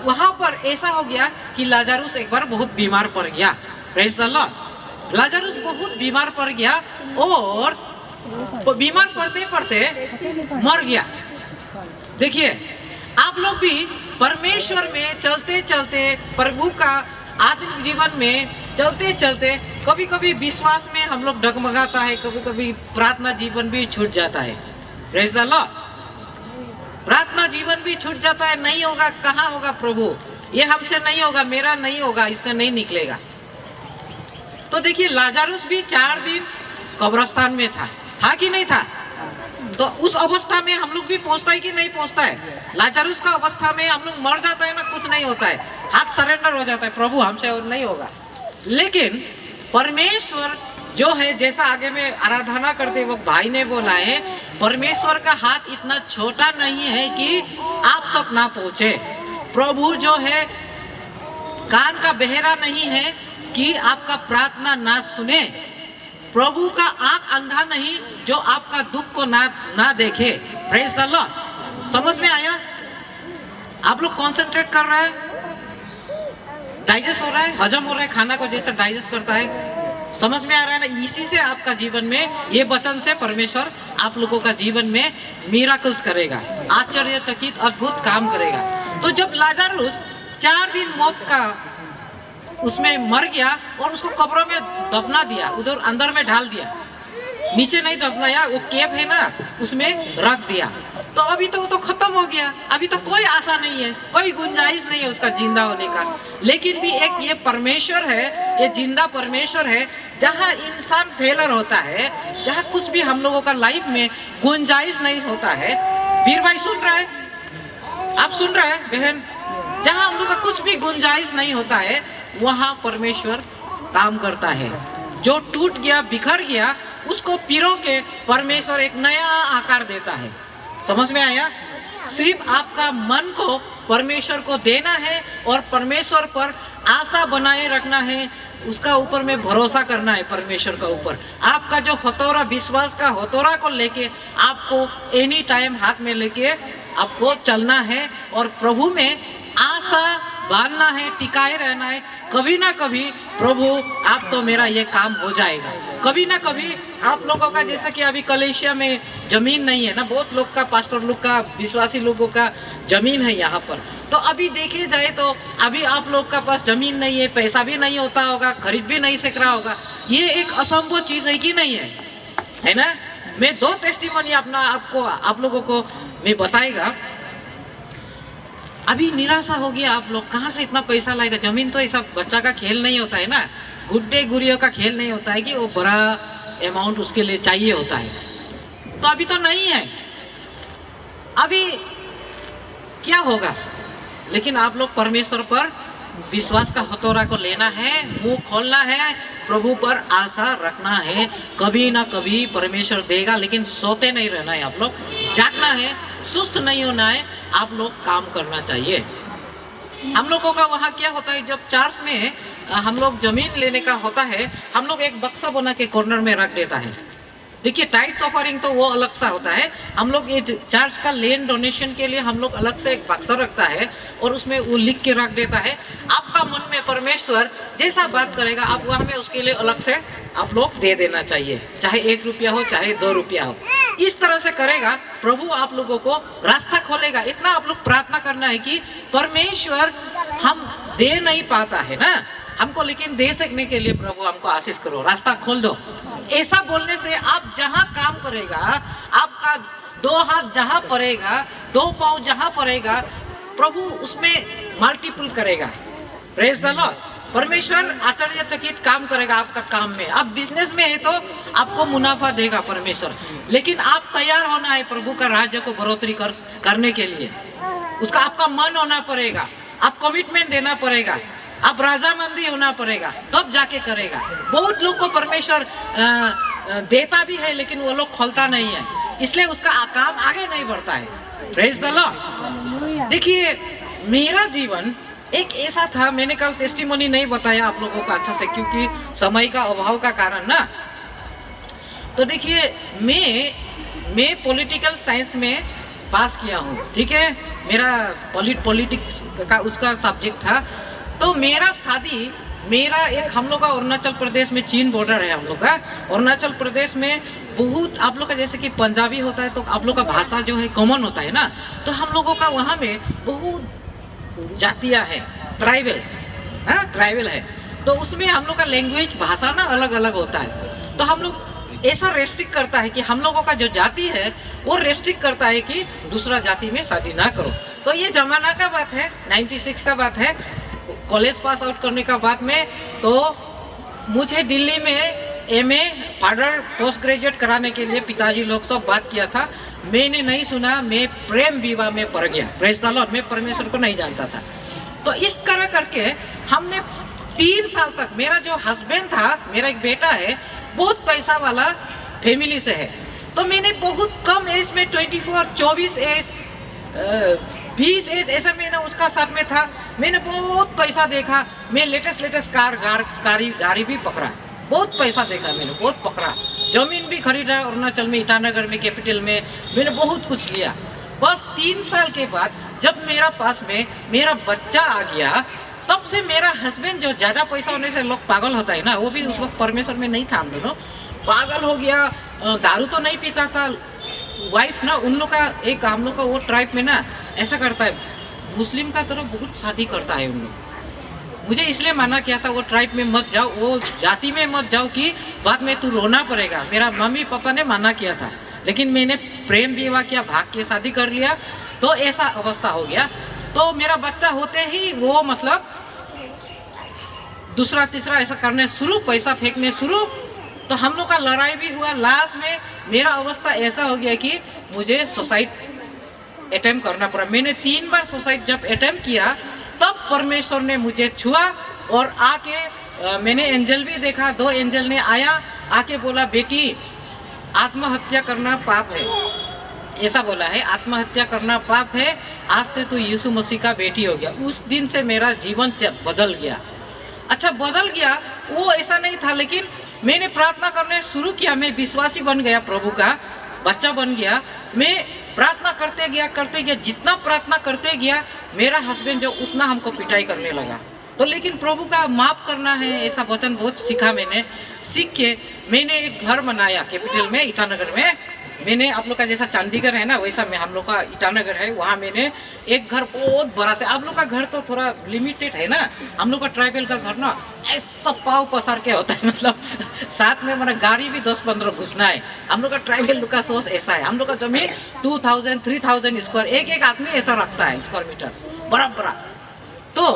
वहाँ पर ऐसा हो गया कि लाजारुस एक बार बहुत बीमार पड़ गया। Praise the Lord. लाजारुस बहुत बीमार पड़ गया और बीमार पड़ते पड़ते मर गया। देखिए, आप लोग भी परमेश्वर में चलते चलते, प्रभु का आत्मिक जीवन में चलते चलते कभी कभी विश्वास में हम लोग डगमगाता है, कभी कभी प्रार्थना जीवन भी छूट जाता है। Praise the Lord. प्रार्थना जीवन भी छूट जाता है। नहीं होगा, कहाँ होगा प्रभु, ये हमसे नहीं होगा, मेरा नहीं होगा, इससे नहीं निकलेगा। तो देखिए, लाजारुस भी 4 दिन कब्रिस्तान में था कि नहीं था? तो उस अवस्था में हम लोग भी पहुंचता है कि नहीं पहुंचता है? लाजारुस का अवस्था में हम लोग मर जाता है ना, कुछ नहीं होता है, हाथ सरेंडर हो जाता है, प्रभु हमसे और नहीं होगा। लेकिन परमेश्वर जो है, जैसा आगे में आराधना करते वक्त भाई ने बोला है, परमेश्वर का हाथ इतना छोटा नहीं है कि आप तक ना पहुंचे। प्रभु जो है कान का बहरा नहीं है कि आपका प्रार्थना ना सुने। प्रभु का आंख अंधा नहीं जो आपका दुख को ना देखे। Praise the Lord. समझ में आया? आप लोग कंसंट्रेट कर रहे हैं, डाइजेस्ट हो रहा है, हजम हो रहा है, खाना को जैसे डाइजेस्ट करता है। समझ में आ रहा है ना? इसी से आपका जीवन में, ये वचन से परमेश्वर आप लोगों का जीवन में मिराकल्स करेगा, आश्चर्यचकित अद्भुत काम करेगा। तो जब लाजारुस 4 दिन मौत का उसमें मर गया और उसको कब्रों में दफना दिया, उधर अंदर में डाल दिया, नीचे नहीं दफनाया, वो केप है ना उसमें रख दिया। तो अभी तो वो तो खत्म हो गया, अभी तो कोई आशा नहीं है, कोई गुंजाइश नहीं है उसका जिंदा होने का। लेकिन भी एक ये परमेश्वर है, ये जिंदा परमेश्वर है, जहाँ इंसान फेलर होता है, जहाँ कुछ भी हम लोगों का लाइफ में गुंजाइश नहीं होता है। वीर भाई सुन रहा है? आप सुन रहे हैं बहन? जहाँ हम लोग का कुछ भी गुंजाइश नहीं होता है, वहाँ परमेश्वर काम करता है। जो टूट गया, बिखर गया, उसको पिरो के परमेश्वर एक नया आकार देता है। समझ में आया? सिर्फ आपका मन को परमेश्वर को देना है और परमेश्वर पर आशा बनाए रखना है, उसका ऊपर में भरोसा करना है परमेश्वर का ऊपर। आपका जो हथौड़ा, विश्वास का हथौड़ा को लेके आपको एनी टाइम हाथ में लेके आपको चलना है और प्रभु में आशा बांधना है, टिकाए रहना है। कभी ना कभी प्रभु आप तो मेरा ये काम हो जाएगा। कभी ना कभी आप लोगों का, जैसा कि अभी कलेशिया में जमीन नहीं है ना, बहुत लोग का, पास्टर लोग का, विश्वासी लोगों का जमीन है यहाँ पर। तो अभी देखे जाए तो अभी आप लोग का पास जमीन नहीं है, पैसा भी नहीं होता होगा, खरीद भी नहीं सक रहा होगा। ये एक असंभव चीज है कि नहीं है ना? मैं 2 टेस्टिमनी आप लोगों को मैं बताएगा। अभी निराशा हो गया आप लोग, कहाँ से इतना पैसा लाएगा? जमीन तो ऐसा बच्चा का खेल नहीं होता है ना, गुड्डे गुड़ियों का खेल नहीं होता है कि वो बड़ा अमाउंट उसके लिए चाहिए होता है। तो अभी तो नहीं है, अभी क्या होगा? लेकिन आप लोग परमेश्वर पर विश्वास का हथौड़ा को लेना है, मुंह खोलना है, प्रभु पर आशा रखना है। कभी ना कभी परमेश्वर देगा, लेकिन सोते नहीं रहना है। आप लोग जागना है, सुस्त नहीं होना है, आप लोग काम करना चाहिए। हम लोगों का वहाँ क्या होता है, जब चर्च में हम लोग जमीन लेने का होता है, हम लोग एक बक्सा बना के कॉर्नर में रख देता है। देखिए, टाइट्स ऑफरिंग तो वो अलग सा होता है। हम लोग ये चर्च का लैंड डोनेशन के लिए हम लोग अलग से एक बक्सा रखता है और उसमें वो लिख के रख देता है। आपका मन में परमेश्वर जैसा बात करेगा, आप वहाँ में उसके लिए अलग से आप लोग दे देना चाहिए, चाहे 1 रुपया हो, चाहे 2 रुपया हो। इस तरह से करेगा प्रभु आप लोगों को रास्ता खोलेगा। इतना आप लोग प्रार्थना करना है कि परमेश्वर हम दे नहीं पाता है ना हमको, लेकिन दे सकने के लिए प्रभु हमको आशीष करो, रास्ता खोल दो। ऐसा बोलने से आप जहाँ काम करेगा, आपका 2 हाथ जहाँ पड़ेगा, 2 पाँव जहाँ पड़ेगा, प्रभु उसमें मल्टीपल करेगा। Praise the Lord. परमेश्वर आश्चर्यचकित काम करेगा आपका काम में। आप बिजनेस में है तो आपको मुनाफा देगा परमेश्वर, लेकिन आप तैयार होना है प्रभु का राज्य को बढ़ोतरी करने के लिए। उसका आपका मन होना पड़ेगा, आप कमिटमेंट देना पड़ेगा, आप राजामंदी होना पड़ेगा, तब जाके करेगा। बहुत लोग को परमेश्वर देता भी है लेकिन वो लोग खोलता नहीं है, इसलिए उसका काम आगे नहीं बढ़ता है। Praise the Lord. देखिए मेरा जीवन एक ऐसा था, मैंने कल टेस्टिमोनी नहीं बताया आप लोगों को अच्छा से क्योंकि समय का अभाव का कारण ना। तो देखिए मैं पॉलिटिकल साइंस में पास किया हूँ, ठीक है, मेरा पॉलिटिक्स का उसका सब्जेक्ट था। तो मेरा शादी मेरा एक हम लोग का अरुणाचल प्रदेश में चीन बॉर्डर है, हम लोग का अरुणाचल प्रदेश में बहुत आप लोग का जैसे कि पंजाबी होता है तो आप लोग का भाषा जो है कॉमन होता है ना, तो हम लोगों का वहाँ में बहुत जातियाँ है, ट्राइबल है, तो उसमें हम लोग का लैंग्वेज भाषा ना अलग अलग होता है। तो हम लोग ऐसा रेस्ट्रिक्ट करता है कि हम लोगों का जो जाति है वो रेस्ट्रिक्ट करता है कि दूसरा जाति में शादी ना करो। तो ये जमाना का बात है, 96 का बात है, कॉलेज पास आउट करने का बाद में तो मुझे दिल्ली में एमए फादर पोस्ट ग्रेजुएट कराने के लिए पिताजी लोग सब बात किया था। मैंने नहीं सुना, मैं प्रेम विवाह में पड़ गया। Praise the Lord. मैं परमेश्वर को नहीं जानता था। तो इस तरह करके हमने 3 साल तक, मेरा जो हस्बैंड था, मेरा एक बेटा है, बहुत पैसा वाला फैमिली से है, तो मैंने बहुत कम एज में 24, 24 एज 20 एज ऐसा मैंने उसका साथ में था। मैंने बहुत पैसा देखा, मैं लेटेस्ट गाड़ी भी पकड़ा, बहुत पैसा देखा मैंने, बहुत पकड़ा, जमीन भी खरीदा अरुणाचल में, ईटानगर में, कैपिटल में, मैंने बहुत कुछ लिया। बस 3 साल के बाद जब मेरा पास में मेरा बच्चा आ गया, तब से मेरा हस्बैंड जो ज़्यादा पैसा होने से लोग पागल होता है ना, वो भी उस वक्त परमेश्वर में नहीं था, हम दोनों पागल हो गया। दारू तो नहीं पीता था, वाइफ ना उन लोग का एक हम लोग का वो ट्राइब में ना ऐसा करता है, मुस्लिम का तरफ बहुत शादी करता है उन लोग। मुझे इसलिए मना किया था वो ट्राइब में मत जाओ, वो जाति में मत जाओ कि बाद में तू रोना पड़ेगा। मेरा मम्मी पापा ने मना किया था, लेकिन मैंने प्रेम विवाह किया, भाग के शादी कर लिया, तो ऐसा अवस्था हो गया। तो मेरा बच्चा होते ही वो मतलब दूसरा तीसरा ऐसा करने शुरू, पैसा फेंकने शुरू, तो हम लोग का लड़ाई भी हुआ। लास्ट में मेरा अवस्था ऐसा हो गया कि मुझे सुसाइड अटेम्प्ट करना पड़ा। मैंने 3 बार सुसाइड जब अटेम्प्ट किया, तब परमेश्वर ने मुझे छुआ और आके मैंने एंजल भी देखा, 2 एंजल ने आया, आके बोला बेटी आत्महत्या करना पाप है, ऐसा बोला है, आत्महत्या करना पाप है, आज से तू यीशु मसीह का बेटी हो गया। उस दिन से मेरा जीवन बदल गया। अच्छा बदल गया, वो ऐसा नहीं था, लेकिन मैंने प्रार्थना करने शुरू किया, मैं विश्वासी बन गया, प्रभु का बच्चा बन गया। मैं प्रार्थना करते गया, जितना प्रार्थना करते गया, मेरा हस्बैंड जो उतना हमको पिटाई करने लगा। तो लेकिन प्रभु का माफ़ करना है ऐसा वचन बहुत सीखा मैंने। सीख के मैंने एक घर बनाया कैपिटल में, ईटानगर में। मैंने आप लोग का जैसा चंडीगढ़ है ना, वैसा में हम लोग का ईटानगर है, वहाँ मैंने एक घर बहुत बड़ा से, आप लोग का घर तो थोड़ा लिमिटेड है ना, हम लोग का ट्राइबल का घर ना ऐसा पाव पसार के होता है, मतलब साथ में मतलब गाड़ी भी 10-15 घुसना है। हम लोग का ट्राइबल लोग का सोच ऐसा है, हम लोग का जमीन 2000-3000 स्क्वायर, एक आदमी ऐसा रखता है स्क्वायर मीटर, बड़ा। तो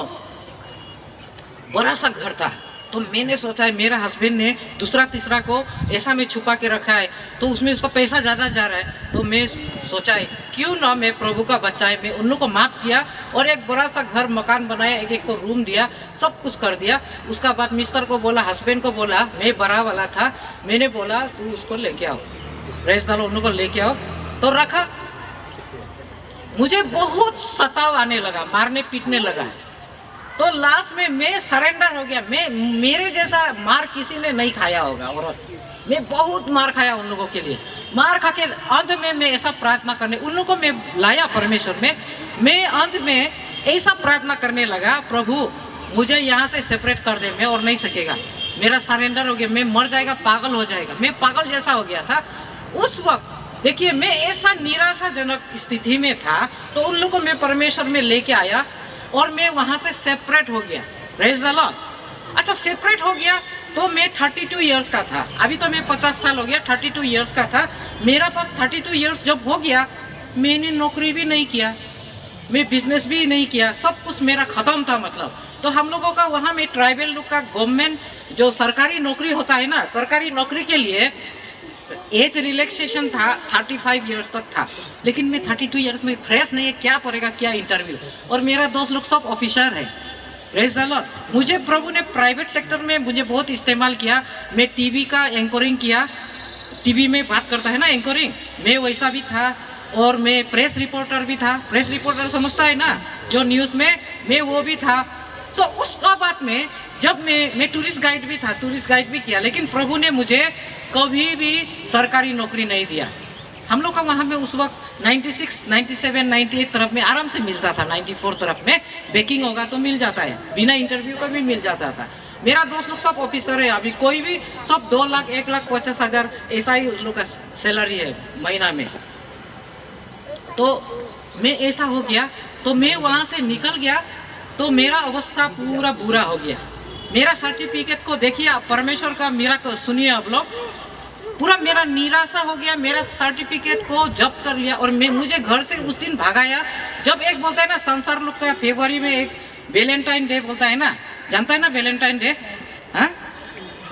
बड़ा सा घर था। तो मैंने सोचा है मेरा हस्बैंड ने दूसरा तीसरा को ऐसा में छुपा के रखा है, तो उसमें उसका पैसा ज़्यादा जा रहा है। तो मैं सोचा है क्यों ना, मैं प्रभु का बच्चा है, मैं उन लोग को माफ़ किया और एक बड़ा सा घर मकान बनाया, एक को रूम दिया, सब कुछ कर दिया। उसका बाद मिस्टर को बोला, हस्बैंड को बोला, मैं बड़ा वाला था, मैंने बोला तू उसको लेके आओ, प्रेस डालो, उन लोग को लेके आओ। तो रखा, मुझे बहुत सताव आने लगा, मारने पीटने लगा। तो लास्ट में मैं सरेंडर हो गया। मेरे जैसा मार किसी ने नहीं खाया होगा, और मैं बहुत मार खाया उन लोगों के लिए। मार खा के अंत में मैं ऐसा प्रार्थना करने, उन लोगों को मैं लाया परमेश्वर में। मैं अंत में ऐसा प्रार्थना करने लगा, प्रभु मुझे यहाँ से सेपरेट कर दे, मैं और नहीं सकेगा, मेरा सरेंडर हो गया, मैं मर जाएगा, पागल हो जाएगा। मैं पागल जैसा हो गया था उस वक्त। देखिए मैं ऐसा निराशाजनक स्थिति में था, तो उन लोगों को मैं परमेश्वर में लेके आया और मैं वहाँ से सेपरेट हो गया। Praise the Lord. अच्छा सेपरेट हो गया तो मैं 32 इयर्स का था, अभी तो मैं 50 साल हो गया, 32 इयर्स का था। मेरा पास 32 इयर्स जब हो गया, मैंने नौकरी भी नहीं किया, मैं बिजनेस भी नहीं किया, सब कुछ मेरा ख़त्म था मतलब। तो हम लोगों का वहाँ में ट्राइबल लोग का गवर्नमेंट जो सरकारी नौकरी होता है ना, सरकारी नौकरी के लिए एज रिलैक्सेशन था 35 इयर्स तक था, लेकिन मैं 32 इयर्स में फ्रेश नहीं है, क्या पड़ेगा क्या इंटरव्यू। और मेरा दोस्त लोग सब ऑफिसर है। Praise the Lord. मुझे प्रभु ने प्राइवेट सेक्टर में मुझे बहुत इस्तेमाल किया। मैं टीवी का एंकरिंग किया, टीवी में बात करता है ना एंकरिंग, मैं वैसा भी था। और मैं प्रेस रिपोर्टर भी था। प्रेस रिपोर्टर समझता है ना, जो न्यूज़ में, मैं वो भी था। तो उस बात में जब मैं टूरिस्ट गाइड भी था, टूरिस्ट गाइड भी किया, लेकिन प्रभु ने मुझे कभी भी सरकारी नौकरी नहीं दिया। हम लोग का वहाँ में उस वक्त 96, 97, 98 तरफ में आराम से मिलता था। 94 तरफ में बेकिंग होगा तो मिल जाता है, बिना इंटरव्यू का भी मिल जाता था। मेरा दोस्त लोग सब ऑफिसर है अभी, कोई भी सब 2 लाख 1,50,000 ऐसा ही उस लोग का सैलरी है महीना में। तो मैं ऐसा हो गया, तो मैं वहाँ से निकल गया तो मेरा अवस्था पूरा बुरा हो गया। मेरा सर्टिफिकेट को देखिए आप, परमेश्वर का मिराकल सुनिए आप लोग। पूरा मेरा निराशा हो गया, मेरा सर्टिफिकेट को जब्त कर लिया और मुझे घर से उस दिन भगाया। जब एक बोलता है ना संसार लोग का फरवरी में एक वैलेंटाइन डे बोलता है ना, जानता है ना वैलेंटाइन डे? हाँ,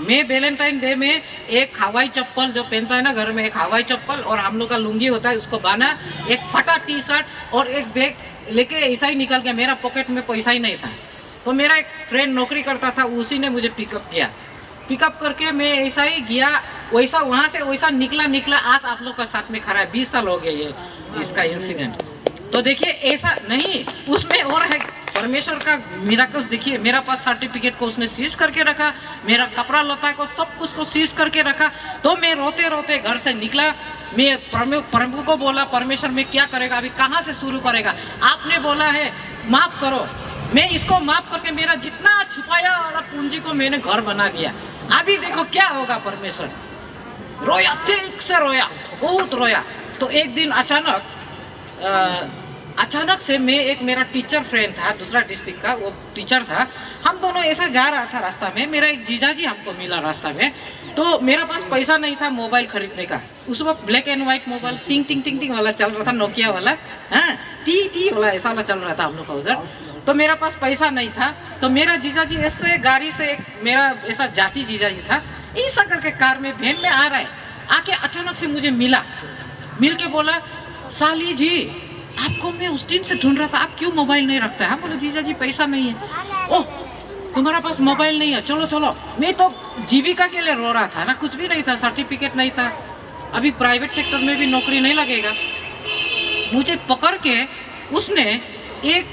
मैं वैलेंटाइन डे में एक हवाई चप्पल जो पहनता है ना घर में, एक हवाई चप्पल और हम लोग का लुंगी होता है उसको बांधा, एक फटा टी शर्ट और एक बैग लेके ऐसा ही निकल गया। मेरा पॉकेट में पैसा ही नहीं था। तो मेरा एक फ्रेंड नौकरी करता था, उसी ने मुझे पिकअप किया। पिकअप करके मैं ऐसा ही गया, वैसा वहाँ से वैसा निकला। आज आप लोग का साथ में खड़ा है, 20 साल हो गए ये इसका इंसिडेंट। तो देखिए ऐसा नहीं, उसमें और है परमेश्वर का मिराकल्स। देखिए मेरा पास सर्टिफिकेट को उसने सीज करके रखा, मेरा कपड़ा लता को सब कुछ को सीज करके रखा। तो मैं रोते रोते घर से निकला। मैं प्रभु को बोला, परमेश्वर में क्या करेगा, अभी कहाँ से शुरू करेगा? आपने बोला है माफ करो। मैं इसको माफ करके मेरा जितना छुपाया वाला पूंजी को मैंने घर बना दिया। अभी देखो क्या होगा। परमेश्वर रोया, ठीक से रोया, बहुत रोया। तो एक दिन अचानक से मैं, एक मेरा टीचर फ्रेंड था दूसरा डिस्ट्रिक्ट का, वो टीचर था, हम दोनों ऐसा जा रहा था रास्ता में। मेरा एक जीजा जी हमको मिला रास्ता में। तो मेरा पास पैसा नहीं था मोबाइल खरीदने का। उस वक्त ब्लैक एंड व्हाइट मोबाइल टिंग टिंग टिंग टिंग वाला चल रहा था, नोकिया वाला, हाँ टी टी वाला ऐसा वाला चल रहा था हम लोग का उधर। तो मेरा पास पैसा नहीं था। तो मेरा जीजा जी ऐसे गाड़ी से, मेरा ऐसा जाति जीजा जी था, ऐसा करके कार में वैन में आ रहा है, आके अचानक से मुझे मिला। मिल के बोला, साली जी आपको मैं उस दिन से ढूंढ रहा था, आप क्यों मोबाइल नहीं रखता है? बोले जीजा जी पैसा नहीं है। ओह तुम्हारा पास मोबाइल नहीं है, चलो चलो। मैं तो जीविका के लिए रो रहा था ना, कुछ भी नहीं था, सर्टिफिकेट नहीं था, अभी प्राइवेट सेक्टर में भी नौकरी नहीं लगेगा। मुझे पकड़ के उसने एक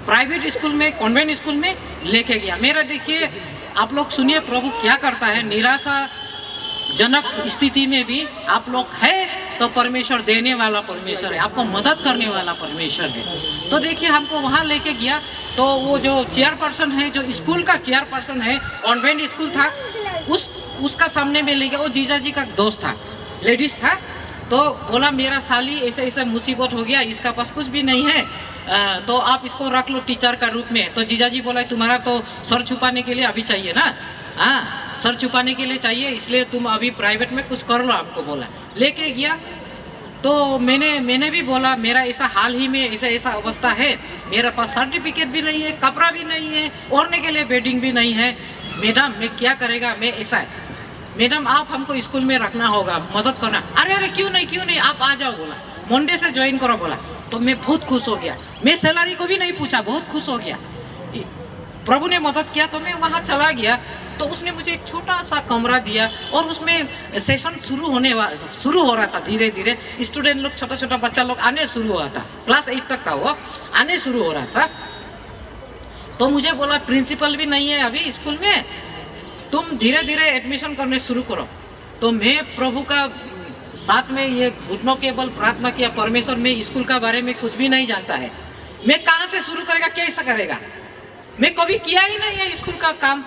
प्राइवेट स्कूल में, कॉन्वेंट स्कूल में लेके गया। मेरा देखिए आप लोग सुनिए प्रभु क्या करता है। निराशाजनक स्थिति में भी आप लोग है तो परमेश्वर देने वाला परमेश्वर है, आपको मदद करने वाला परमेश्वर है। तो देखिए हमको वहाँ लेके गया। तो वो जो चेयरपर्सन है, जो स्कूल का चेयरपर्सन है, कॉन्वेंट स्कूल था, उसका सामने में ले गया। वो जीजा जी का दोस्त था, लेडीज था। तो बोला मेरा साली ऐसे ऐसे मुसीबत हो गया, इसका पास कुछ भी नहीं है, तो आप इसको रख लो टीचर का रूप में। तो जीजा जी बोला तुम्हारा तो सर छुपाने के लिए अभी चाहिए ना, हाँ सर छुपाने के लिए चाहिए, इसलिए तुम अभी प्राइवेट में कुछ कर लो, हमको बोला। लेके गया। तो मैंने भी बोला मेरा ऐसा हाल ही में ऐसा अवस्था है, मेरे पास सर्टिफिकेट भी नहीं है, कपड़ा भी नहीं है, ओढ़ने के लिए बेडिंग भी नहीं है। मैडम मैं क्या करेगा, मैं ऐसा है, मैडम आप हमको स्कूल में रखना होगा, मदद करना। अरे क्यों नहीं आप आ जाओ, बोला मंडे से ज्वाइन करो बोला। तो मैं बहुत खुश हो गया, मैं सैलरी को भी नहीं पूछा, बहुत खुश हो गया। प्रभु ने मदद किया। तो मैं वहाँ चला गया। तो उसने मुझे एक छोटा सा कमरा दिया और उसमें सेशन शुरू हो रहा था। धीरे धीरे स्टूडेंट लोग, छोटा छोटा बच्चा लोग आने शुरू हुआ था, क्लास 8 तक का वो आने शुरू हो रहा था। तो मुझे बोला प्रिंसिपल भी नहीं है अभी स्कूल में, तुम धीरे धीरे एडमिशन करने शुरू करो। तो मैं प्रभु का साथ में ये घुटनों के बल प्रार्थना किया, परमेश्वर में स्कूल का बारे में कुछ भी नहीं जानता है, मैं कहाँ से शुरू करेगा, कैसा करेगा, मैं कभी किया ही नहीं है स्कूल का काम।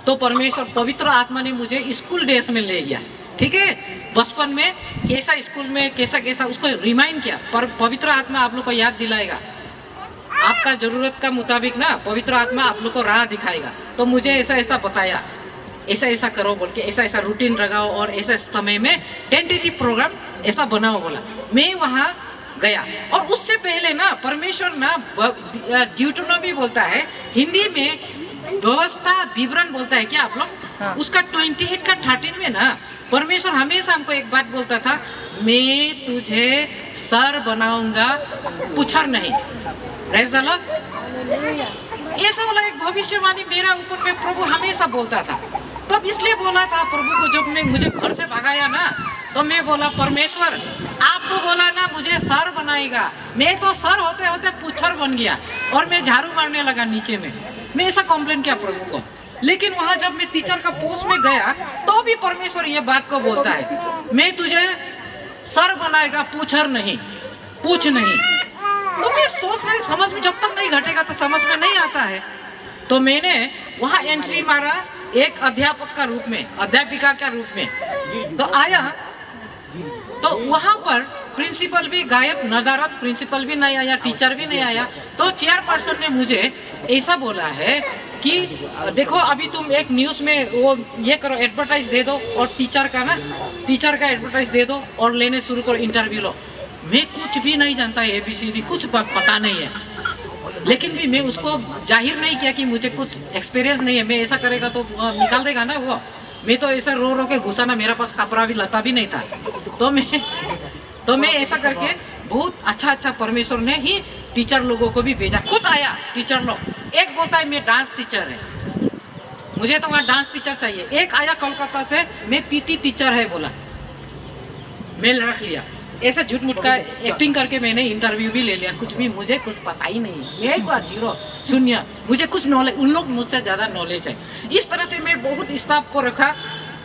तो परमेश्वर पवित्र आत्मा ने मुझे स्कूल डेज में ले गया। ठीक है, बचपन में कैसा स्कूल में कैसा उसको रिमाइंड किया। पर पवित्र आत्मा आप लोग को याद दिलाएगा, आपका जरूरत का मुताबिक ना पवित्र आत्मा आप लोग को राह दिखाएगा। तो मुझे ऐसा बताया, ऐसा करो बोल के, ऐसा रूटीन लगाओ और ऐसे समय में टेंटेटिव प्रोग्राम ऐसा बनाओ बोला। मैं वहाँ गया। और उससे पहले ना परमेश्वर ना ड्यूटोनॉमी बोलता है, हिंदी में व्यवस्था विवरण बोलता है क्या आप लोग, उसका 28 का 13 में ना परमेश्वर हमेशा हमको एक बात बोलता था, मैं तुझे सर बनाऊंगा पुछर नहीं। Praise the Lord. ऐसा वाला एक भविष्यवाणी मेरा ऊपर में प्रभु हमेशा बोलता था। तब इसलिए बोला था प्रभु को, जब मैं मुझे घर से भगाया ना, तो मैं बोला परमेश्वर आप तो बोला ना मुझे सर बनाएगा, मैं तो सर होते होते पुच्छर बन गया और मैं झाड़ू मारने लगा नीचे में। मैं ऐसा कंप्लेन किया प्रभु को। लेकिन वहाँ जब मैं टीचर का पोस्ट में गया तो भी परमेश्वर ये बात को बोलता है, मैं तुझे सर बनाएगा पुच्छर नहीं, पूछ नहीं। तो मैं सोच रही समझ में जब तक नहीं घटेगा तो समझ में नहीं आता है। तो मैंने वहाँ एंट्री मारा एक अध्यापक का रूप में, अध्यापिका का रूप में। तो आया तो वहाँ पर प्रिंसिपल भी गायब, नदारत, प्रिंसिपल भी नहीं आया, टीचर भी नहीं आया। तो चेयरपर्सन ने मुझे ऐसा बोला है कि देखो अभी तुम एक न्यूज़ में वो ये करो, एडवर्टाइज दे दो और टीचर का एडवर्टाइज दे दो और लेने शुरू करो, इंटरव्यू लो। मैं कुछ भी नहीं जानता, ABCD कुछ पता नहीं है, लेकिन भी मैं उसको जाहिर नहीं किया कि मुझे कुछ एक्सपीरियंस नहीं है। मैं ऐसा करेगा तो निकाल देगा ना वो। मैं तो ऐसा रो रो के घुसा ना, मेरा पास कपड़ा भी लता भी नहीं था। तो मैं ऐसा करके बहुत अच्छा परमेश्वर ने ही टीचर लोगों को भी भेजा। खुद आया टीचर लोग, एक बोलता है मैं डांस टीचर है, मुझे तो वहाँ डांस टीचर चाहिए। एक आया कोलकाता से, मैं PT टीचर है बोला, मेल रख लिया। ऐसे झूठ मूठ का एक्टिंग करके मैंने इंटरव्यू भी ले लिया। कुछ भी मुझे कुछ पता ही नहीं, मैं को जीरो शून्य, मुझे कुछ नॉलेज, उन लोग मुझसे ज़्यादा नॉलेज है। इस तरह से मैं बहुत स्टाफ को रखा।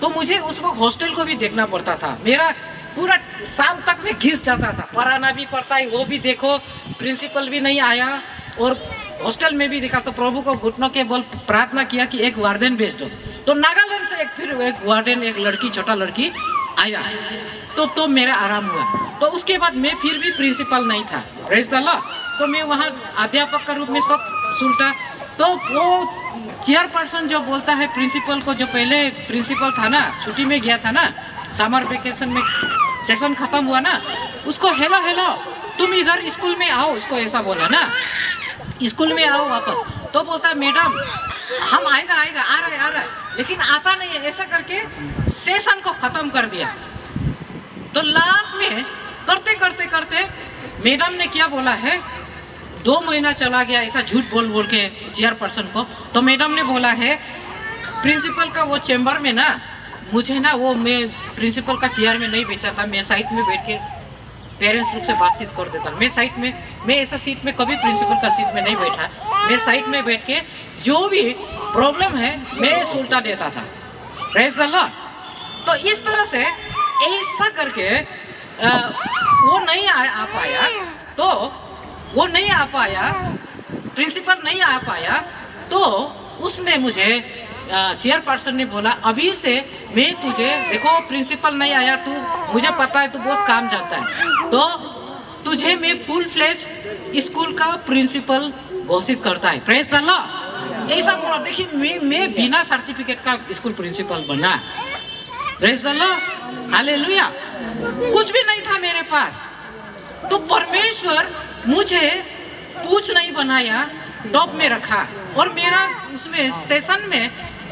तो मुझे उस वक्त हॉस्टल को भी देखना पड़ता था। मेरा पूरा शाम तक में घिस जाता था, पढ़ाना भी पड़ता है, वो भी देखो, प्रिंसिपल भी नहीं आया और हॉस्टल में भी देखा। तो प्रभु को घुटनों के बल प्रार्थना किया कि एक वार्डन भेज दो। तो नागालैंड से फिर एक वार्डन, एक लड़की, छोटा लड़की आया। तो मेरा आराम हुआ। तो उसके बाद मैं फिर भी प्रिंसिपल नहीं था, प्रेज़ द लॉर्ड। तो मैं वहाँ अध्यापक का रूप में सब सुनता। तो वो चेयरपर्सन जो बोलता है प्रिंसिपल को, जो पहले प्रिंसिपल था ना, छुट्टी में गया था ना, समर वेकेशन में सेशन खत्म हुआ ना, उसको हेलो तुम इधर स्कूल में आओ, उसको ऐसा बोला ना, स्कूल में आओ वापस। तो बोलता है मैडम हम आएगा आ रहा है, लेकिन आता नहीं है। ऐसा करके सेशन को ख़त्म कर दिया। तो लास्ट में करते मैडम ने क्या बोला है, 2 महीना चला गया ऐसा झूठ बोल के चेयरपर्सन को। तो मैडम ने बोला है प्रिंसिपल का वो चैम्बर में ना, मुझे ना वो, मैं प्रिंसिपल का चेयर में नहीं बैठता था, मैं साइड में बैठ के पेरेंट्स लोग से बातचीत कर देता। मैं ऐसा सीट में कभी प्रिंसिपल का सीट में नहीं बैठा। मैं साइड में बैठ के जो भी प्रॉब्लम है मैं सुलटा देता था। Praise the Lord. तो इस तरह से ऐसा करके वो नहीं आ पाया, प्रिंसिपल नहीं आ पाया। तो उसने मुझे, चेयरपर्सन ने बोला अभी से मैं तुझे, देखो प्रिंसिपल नहीं आया, तू मुझे पता है तू बहुत काम जानता है, तो तुझे मैं फुल फ्लेज स्कूल का प्रिंसिपल घोषित करता है। Praise the Lord. ऐसा बोला। देखिए मैं बिना सर्टिफिकेट का स्कूल प्रिंसिपल बना। Praise the Lord, hallelujah. कुछ भी नहीं था मेरे पास। तो परमेश्वर मुझे पूछ नहीं बनाया, टॉप में रखा। और मेरा उसमें सेशन में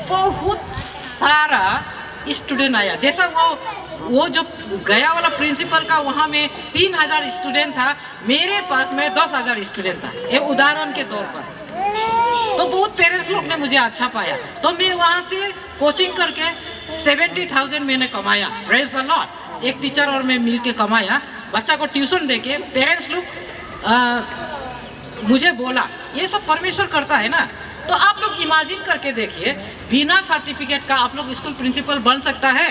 बहुत सारा स्टूडेंट आया। जैसा वो जो गया वाला प्रिंसिपल का, वहाँ में 3000 स्टूडेंट था, मेरे पास में 10,000 स्टूडेंट था, ये उदाहरण के तौर पर। तो बहुत पेरेंट्स लोग ने मुझे अच्छा पाया। तो मैं वहाँ से कोचिंग करके 70,000 मैंने कमाया। Praise the Lord. एक टीचर और मैं मिल के कमाया। बच्चा को ट्यूशन दे के पेरेंट्स लोग मुझे बोला ये सब परमेश्वर करता है ना। तो आप लोग इमेजिन करके देखिए, बिना सर्टिफिकेट का आप लोग स्कूल प्रिंसिपल बन सकता है?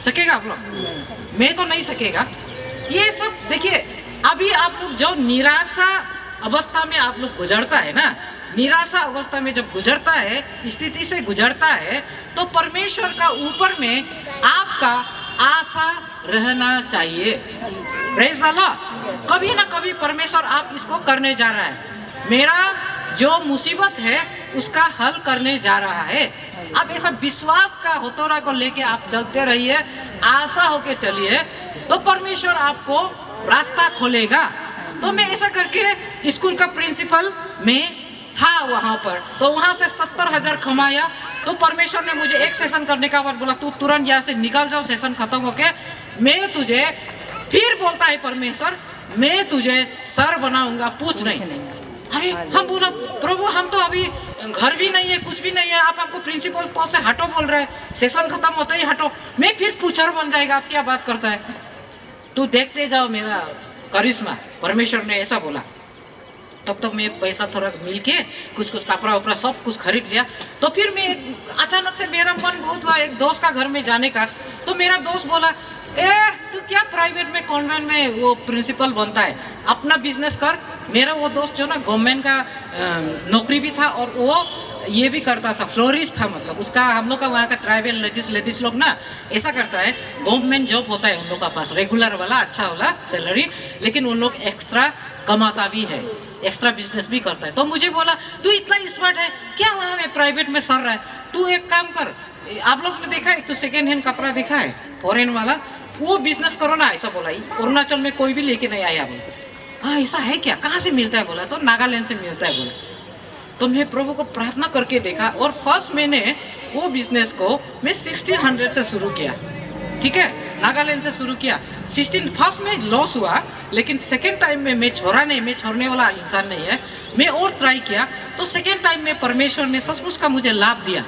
सकेगा आप लोग? मैं तो नहीं सकेगा। ये सब देखिए, अभी आप लोग जो निराशा अवस्था में आप लोग गुजरता है ना, निराशा अवस्था में जब गुजरता है, स्थिति से गुजरता है, तो परमेश्वर का ऊपर में आपका आशा रहना चाहिए। Praise the Lord. कभी ना कभी परमेश्वर आप इसको करने जा रहा है। मेरा जो मुसीबत है उसका हल करने जा रहा है। अब ऐसा विश्वास का हथौड़ा को लेके आप चलते रहिए, आशा होके चलिए, तो परमेश्वर आपको रास्ता खोलेगा। तो मैं ऐसा करके स्कूल का प्रिंसिपल मैं था वहाँ पर, तो वहाँ से 70,000 कमाया। तो परमेश्वर ने मुझे एक सेशन करने का बाद बोला तू तुरंत यहाँ से निकल जाओ, सेशन खत्म होके मैं तुझे, फिर बोलता है परमेश्वर मैं तुझे सर बनाऊंगा, पूछ नहीं। अरे हम बोला प्रभु हम तो अभी घर भी नहीं है, कुछ भी नहीं है, आप हमको प्रिंसिपल पोस्ट से हटो बोल रहे हैं, सेशन खत्म होता ही हटो, मैं फिर पूछर बन जाएगा, आप क्या बात करता है, तू देखते जाओ मेरा करिश्मा। परमेश्वर ने ऐसा बोला। तब तक मैं पैसा थोड़ा मिल के कुछ कपड़ा उपड़ा सब कुछ खरीद लिया। तो फिर मैं अचानक से मेरा मन बहुत हुआ एक दोस्त का घर में जाने का। तो मेरा दोस्त बोला तू क्या प्राइवेट में कॉन्वेंट में वो प्रिंसिपल बनता है, अपना बिजनेस कर। मेरा वो दोस्त जो ना गवर्नमेंट का नौकरी भी था और वो ये भी करता था, फ्लोरिस्ट था, मतलब उसका हम लोग का वहाँ का ट्राइबल लेडीज लोग ना ऐसा करता है, गवर्नमेंट जॉब होता है उन लोग का पास रेगुलर वाला अच्छा वाला सैलरी, लेकिन उन लोग एक्स्ट्रा कमाता भी है, एक्स्ट्रा बिजनेस भी करता है। तो मुझे बोला तू इतना स्मार्ट है क्या वहाँ में प्राइवेट में सर रहा है, तू एक काम कर, आप लोग ने देखा है तो सेकेंड हैंड कपड़ा देखा है फॉरेन वाला, वो बिजनेस करो ना, ऐसा बोला। अरुणाचल में कोई भी लेके नहीं आया बोला। हाँ ऐसा है क्या, कहाँ से मिलता है बोला, तो नागालैंड से मिलता है बोला। तो मैं प्रभु को प्रार्थना करके देखा और फर्स्ट मैंने वो बिजनेस को मैं 1600 से शुरू किया, ठीक है, नागालैंड से शुरू किया। 16 फर्स्ट में लॉस हुआ, लेकिन सेकेंड टाइम में मैं छोड़ा नहीं, मैं छोड़ने वाला इंसान नहीं है, मैं और ट्राई किया। तो सेकेंड टाइम में परमेश्वर ने सचमुच का मुझे लाभ दिया।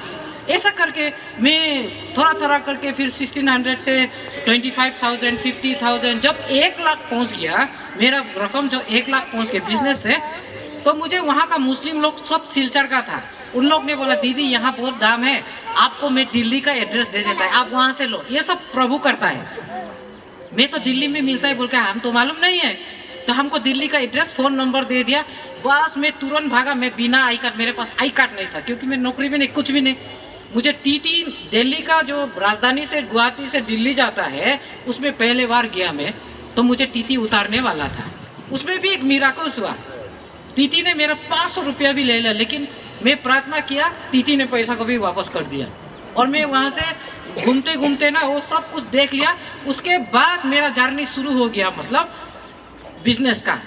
ऐसा करके मैं थोड़ा थोड़ा करके फिर 1600 से 25,000 50,000 जब 1 लाख पहुंच गया, मेरा रकम जो 1 लाख पहुंच गया बिजनेस से, तो मुझे वहाँ का मुस्लिम लोग सब सिलचर का था, उन लोग ने बोला दीदी यहाँ बहुत दाम है, आपको मैं दिल्ली का एड्रेस दे देता है, आप वहाँ से लो। ये सब प्रभु करता है। मैं तो दिल्ली में मिलता है बोल के हम तो मालूम नहीं है, तो हमको दिल्ली का एड्रेस फ़ोन नंबर दे दिया, बस मैं तुरंत भागा। मैं बिना आई कार्ड, मेरे पास आई कार्ड नहीं था क्योंकि मैं नौकरी में नहीं, कुछ भी नहीं। मुझे टीटी दिल्ली का जो राजधानी से गुवाहाटी से दिल्ली जाता है उसमें पहले बार गया मैं, तो मुझे टीटी उतारने वाला था। उसमें भी एक मिराकल्स हुआ, टीटी ने मेरा 500 रुपया भी ले लिया, लेकिन मैं प्रार्थना किया, टीटी ने पैसा को भी वापस कर दिया। और मैं वहाँ से घूमते घूमते ना वो सब कुछ देख लिया। उसके बाद मेरा जर्नी शुरू हो गया, मतलब बिजनेस का।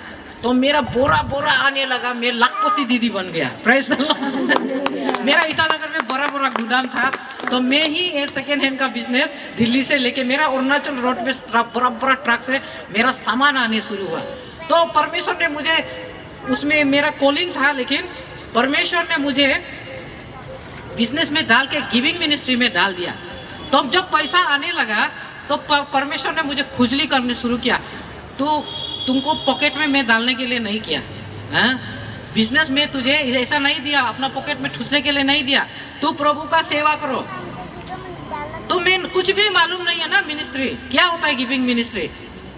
तो मेरा बोरा बोरा आने लगा, मैं लाखपति दीदी बन गया। Praise the Lord. मेरा ईटानगर में बड़ा बड़ा गोदाम था, तो मैं ही ये सेकेंड हैंड का बिजनेस दिल्ली से लेके मेरा अरुणाचल रोड पे बड़ा बड़ा ट्रक से मेरा सामान आने शुरू हुआ। तो परमेश्वर ने मुझे उसमें मेरा कॉलिंग था, लेकिन परमेश्वर ने मुझे बिजनेस में डाल के गिविंग मिनिस्ट्री में डाल दिया। तो जब पैसा आने लगा तो परमेश्वर ने मुझे खुजली करने शुरू किया, तुमको पॉकेट में मैं डालने के लिए नहीं किया, हाँ? बिजनेस में तुझे ऐसा नहीं दिया, अपना पॉकेट में ठूसने के लिए नहीं दिया, तू प्रभु का सेवा करो। तो मैं कुछ भी मालूम नहीं है ना मिनिस्ट्री क्या होता है, गिविंग मिनिस्ट्री।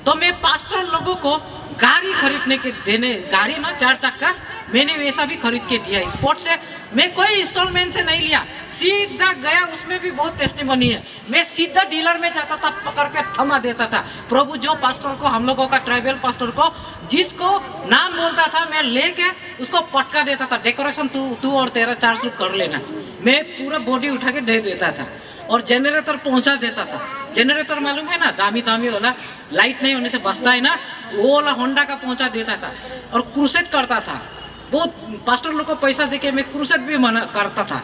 तो मैं पास्टर लोगों को गाड़ी खरीदने के देने, गाड़ी ना 4 चक्का, मैंने वैसा भी खरीद के दिया स्पॉट से। मैं कोई इंस्टॉलमेंट से नहीं लिया, सीधा गया। उसमें भी बहुत टेस्टिमनी है, मैं सीधा डीलर में जाता था, पकड़ के थमा देता था। प्रभु जो पास्टर को, हम लोगों का ट्राइबल पास्टर को जिसको नाम बोलता था, मैं लेके उसको पटका देता था, डेकोरेशन तू और तेरा चार्ज लोग कर लेना। मैं पूरा बॉडी उठा के दे देता था और जनरेटर पहुंचा देता था। जनरेटर मालूम है ना, दामी दामी वाला, लाइट नहीं होने से बचता है ना, वो वाला होंडा का पहुंचा देता था। और क्रूसेट करता था, बहुत पास्टर लोग को पैसा देके मैं क्रूसेट भी मना करता था।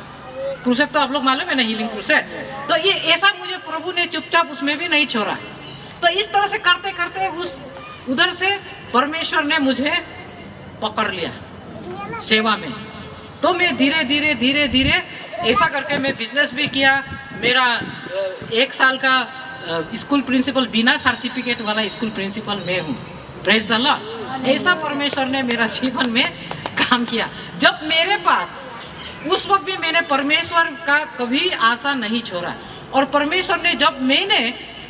क्रूसेट तो आप लोग मालूम है ना, हीलिंग क्रूसेट। तो ये ऐसा मुझे प्रभु ने चुपचाप उसमें भी नहीं छोड़ा। तो इस तरह से करते करते उधर से परमेश्वर ने मुझे पकड़ लिया सेवा में। तो मैं धीरे धीरे धीरे धीरे ऐसा करके मैं बिजनेस भी किया। मेरा 1 साल का स्कूल प्रिंसिपल, बिना सर्टिफिकेट वाला स्कूल प्रिंसिपल मैं हूँ। Praise the Lord. ऐसा परमेश्वर ने मेरा जीवन में काम किया। जब मेरे पास उस वक्त भी मैंने परमेश्वर का कभी आशा नहीं छोड़ा। और परमेश्वर ने, जब मैंने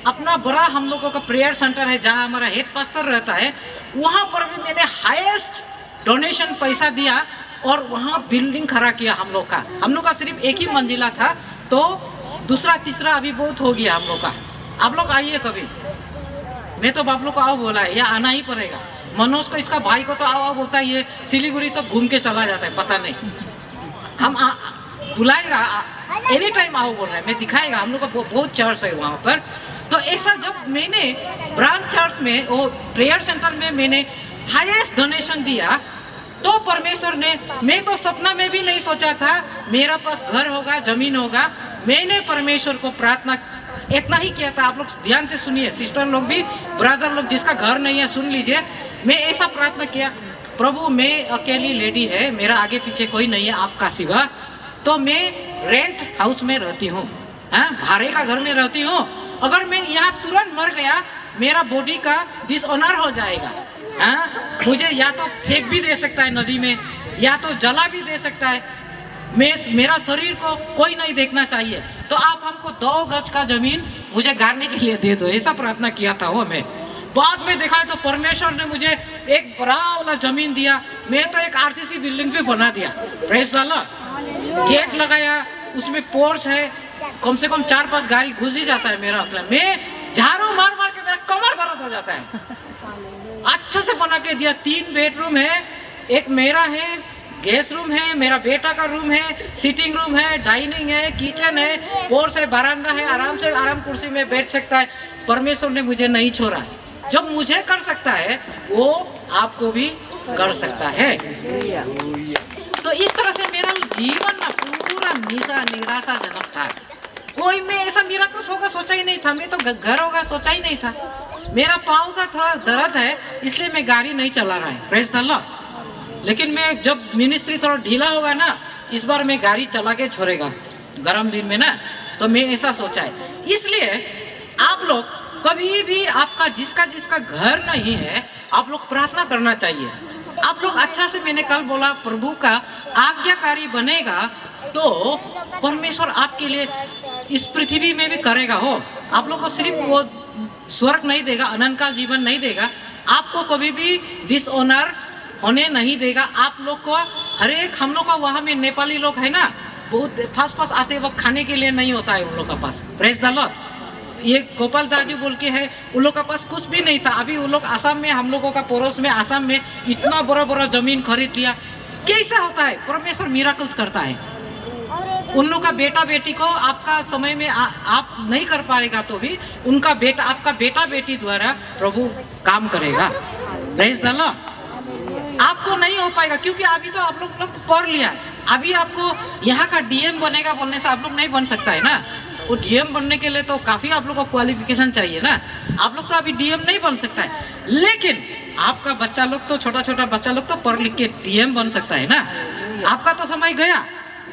अपना बड़ा, हम लोगों का प्रेयर सेंटर है जहाँ हमारा हेड पास्टर रहता है, वहाँ पर भी मैंने हाईएस्ट डोनेशन पैसा दिया और वहाँ बिल्डिंग खड़ा किया हम लोग का सिर्फ 1 ही मंजिला था, तो दूसरा तीसरा अभी बहुत हो गया हम लोग का। आप लोग आइए कभी, मैं तो आप लोग को आओ बोला है, या आना ही पड़ेगा। मनोज को, इसका भाई को तो आओ बोलता है, ये सिलीगुड़ी तक घूम के चला जाता है, पता नहीं। हम बुलाएगा, एनी टाइम आओ बोल रहे हैं, मैं दिखाएगा। हम लोग का बहुत चर्च है वहाँ पर। तो ऐसा जब मैंने ब्रांच चर्च में, वो प्रेयर सेंटर में मैंने हाईएस्ट डोनेशन दिया, तो परमेश्वर ने, मैं तो सपना में भी नहीं सोचा था मेरा पास घर होगा, जमीन होगा। मैंने परमेश्वर को प्रार्थना इतना ही किया था। आप लोग ध्यान से सुनिए, सिस्टर लोग भी, ब्रदर लोग, जिसका घर नहीं है सुन लीजिए। मैं ऐसा प्रार्थना किया, प्रभु मैं अकेली लेडी है, मेरा आगे पीछे कोई नहीं है आपका सिवा, तो मैं रेंट हाउस में रहती हूँ, भाड़े का घर में रहती हूँ। अगर मैं यहाँ तुरंत मर गया, मेरा बॉडी का डिसऑनर हो जाएगा। मुझे या तो फेंक भी दे सकता है नदी में, या तो जला भी दे सकता है। मेरा शरीर को कोई नहीं देखना चाहिए, तो आप हमको 2 गज का जमीन मुझे गाड़ने के लिए दे दो, ऐसा प्रार्थना किया था वो मैं। बाद में देखा तो परमेश्वर ने मुझे एक बड़ा वाला जमीन दिया। मैं तो एक आरसीसी बिल्डिंग भी बना दिया, प्रेज द लॉर्ड। गेट लगाया, उसमें पोर्च है, कम से कम 4-5 गाड़ी घुस ही जाता है मेरा अकेला। मैं झाड़ू मार मार के मेरा कमर दर्द हो जाता है। अच्छा से बना के दिया। 3 बेडरूम है, एक मेरा है, गेस्ट रूम है, मेरा बेटा का रूम है, सिटिंग रूम है, डाइनिंग है, किचन है, पोर्च है, बरामदा है, आराम कुर्सी में बैठ सकता है। परमेश्वर ने मुझे नहीं छोड़ा। जब मुझे कर सकता है वो आपको भी कर सकता है। तो इस तरह से मेरा जीवन ना पूरा निराशाजनक था। कोई मैं ऐसा मिराकल होगा सोचा ही नहीं था। मैं तो घर होगा सोचा ही नहीं था। मेरा पाँव का थोड़ा दर्द है, इसलिए मैं गाड़ी नहीं चला रहा है, प्रेज द लॉर्ड। लेकिन मैं जब मिनिस्ट्री थोड़ा ढीला होगा ना, इस बार मैं गाड़ी चला के छोड़ेगा गर्म दिन में ना, तो मैं ऐसा सोचा है। इसलिए आप लोग कभी भी, आपका जिसका घर नहीं है, आप लोग प्रार्थना करना चाहिए। आप लोग अच्छा से, मैंने कल बोला, प्रभु का आज्ञाकारी बनेगा तो परमेश्वर आपके लिए इस पृथ्वी में भी करेगा हो। आप लोग को सिर्फ वो स्वर्ग नहीं देगा, अनंत का जीवन नहीं देगा, आपको कभी भी डिसऑनर होने नहीं देगा। आप लोग को हर एक, हम लोग का वहाँ में नेपाली लोग है ना, बहुत फास्ट आते वक्त खाने के लिए नहीं होता है उन लोग का पास, प्रेज द लॉर्ड। ये गोपाल दाजू बोल के है, उन लोग का पास कुछ भी नहीं था। अभी उन लोग आसाम में, हम लोगों का पड़ोस में आसाम में इतना बड़ा जमीन खरीद लिया। कैसा होता है, परमेश्वर मिराकल्स करता है। उन लोग का बेटा बेटी को आपका समय में आप नहीं कर पाएगा तो भी उनका बेटा, आपका बेटा बेटी द्वारा प्रभु काम करेगा, प्रेज द लॉर्ड। आपको नहीं हो पाएगा क्योंकि अभी तो आप लोग पढ़ लिया है। अभी आपको यहाँ का डीएम बनेगा बोलने से आप लोग नहीं बन सकता है ना। वो डीएम बनने के लिए तो काफ़ी आप लोग को क्वालिफिकेशन चाहिए ना। आप लोग तो अभी डीएम नहीं बन सकता है, लेकिन आपका बच्चा लोग तो, छोटा बच्चा लोग तो पढ़ लिख के डीएम बन सकता है ना। आपका तो समय गया,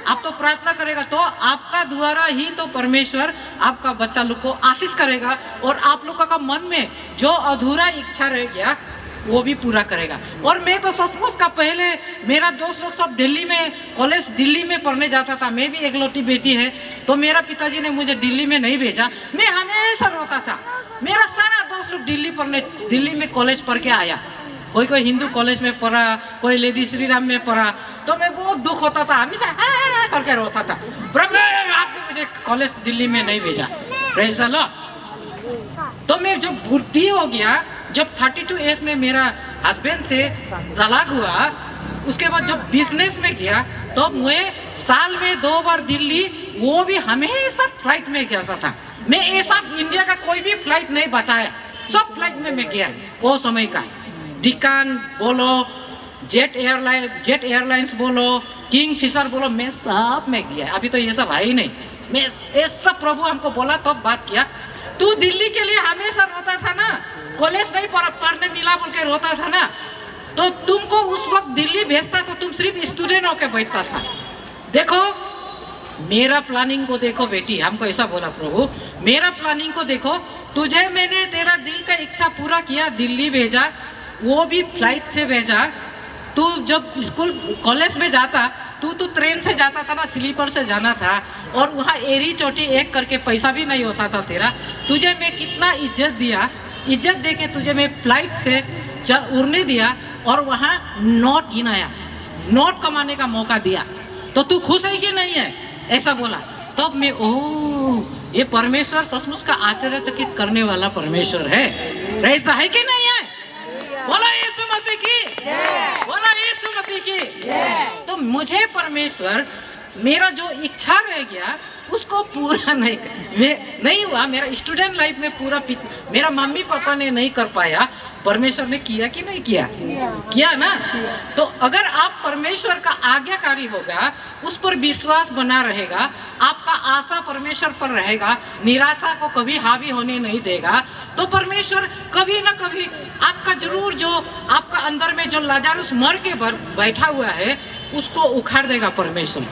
आप तो प्रार्थना करेगा तो आपका द्वारा ही तो परमेश्वर आपका बच्चा लोग को आशीष करेगा, और आप लोगों का मन में जो अधूरा इच्छा रह गया वो भी पूरा करेगा। और मैं तो सचमुच का, पहले मेरा दोस्त लोग सब दिल्ली में, कॉलेज दिल्ली में पढ़ने जाता था। मैं भी एकलौती बेटी है, तो मेरा पिताजी ने मुझे दिल्ली में नहीं भेजा। मैं हमेशा रोता था। मेरा सारा दोस्त लोग दिल्ली में कॉलेज पढ़ के आया। कोई हिंदू कॉलेज में पढ़ा, कोई लेडी श्री राम में पढ़ा। तो मैं बहुत दुख होता था, हमेशा करके रोता था, प्रभु आपने मुझे कॉलेज दिल्ली में नहीं भेजा, प्रेज द लॉर्ड। तो मैं जब बुढ़ी हो गया, जब 32 एज में मेरा हस्बैंड से तलाक हुआ, उसके बाद जब बिजनेस में गया, तो मैं साल में 2 बार दिल्ली, वो भी हमेशा फ्लाइट में जाता था। मैं ऐसा इंडिया का कोई भी फ्लाइट नहीं बचाया, सब फ्लाइट में मैं गया। वो समय का डिकान बोलो, जेट एयरलाइंस बोलो, किंग फिशर बोलो, मैं सब में गया। अभी तो ये सब है ही नहीं। मैं ये सब प्रभु हमको बोला तब बात किया। तू दिल्ली के लिए हमेशा रोता था ना, कॉलेज नहीं पढ़ने मिला बोल के रोता था ना, तो तुमको उस वक्त दिल्ली भेजता तो तुम सिर्फ स्टूडेंट होकर बैठता था। देखो मेरा प्लानिंग को देखो बेटी, हमको ऐसा बोला प्रभु, मेरा प्लानिंग को देखो, तुझे मैंने तेरा दिल का इच्छा पूरा किया, दिल्ली भेजा, वो भी फ्लाइट से भेजा। तू जब स्कूल कॉलेज में जाता, तू ट्रेन से जाता था ना, स्लीपर से जाना था, और वहाँ एरी चोटी एक करके पैसा भी नहीं होता था तेरा। तुझे मैं कितना इज्जत दिया, इज्जत दे के तुझे मैं फ्लाइट से उड़ने दिया, और वहाँ नोट गिनाया, नोट कमाने का मौका दिया। तो तू खुश है कि नहीं है, ऐसा बोला। तब मैं, ओह ये परमेश्वर सचमुच का आश्चर्यचकित करने वाला परमेश्वर है, प्रेज है कि नहीं है? बोला यीशु मसीह की, बोला यीशु मसीह की। तो मुझे परमेश्वर, मेरा जो इच्छा रह गया उसको पूरा नहीं हुआ। मेरा स्टूडेंट लाइफ में पूरा मेरा मम्मी पापा ने नहीं कर पाया, परमेश्वर ने किया कि नहीं किया? किया ना। तो अगर आप परमेश्वर का आज्ञाकारी होगा, उस पर विश्वास बना रहेगा, आपका आशा परमेश्वर पर रहेगा, निराशा को कभी हावी होने नहीं देगा, तो परमेश्वर कभी ना कभी आपका जरूर जो आपका अंदर में जो लाजारुस मर के बैठा हुआ है उसको उखाड़ देगा परमेश्वर।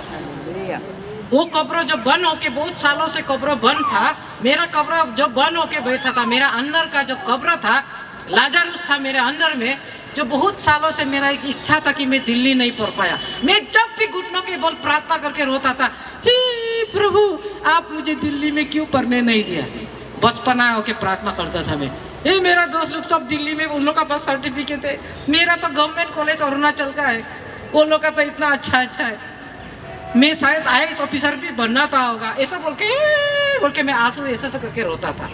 वो कब्र जो बंद होके बहुत सालों से कब्र बंद था, मेरा कब्र जो बंद होके बैठा था, मेरा अंदर का जो कब्र था, लाजारुस था मेरे अंदर में, जो बहुत सालों से मेरा एक इच्छा था कि मैं दिल्ली नहीं पढ़ पाया। मैं जब भी घुटनों के बल प्रार्थना करके रोता था, हे प्रभु आप मुझे दिल्ली में क्यों पढ़ने नहीं दिया। बचपना होके प्रार्थना करता था मैं। ये मेरा दोस्त लोग सब दिल्ली में, उन लोग का पास सर्टिफिकेट है, मेरा तो गवर्नमेंट कॉलेज अरुणाचल का है, वो लोग का तो इतना अच्छा है, मैं शायद IAS ऑफिसर भी बनना था होगा, ऐसा बोल के मैं आंसू ऐसे करके रोता था।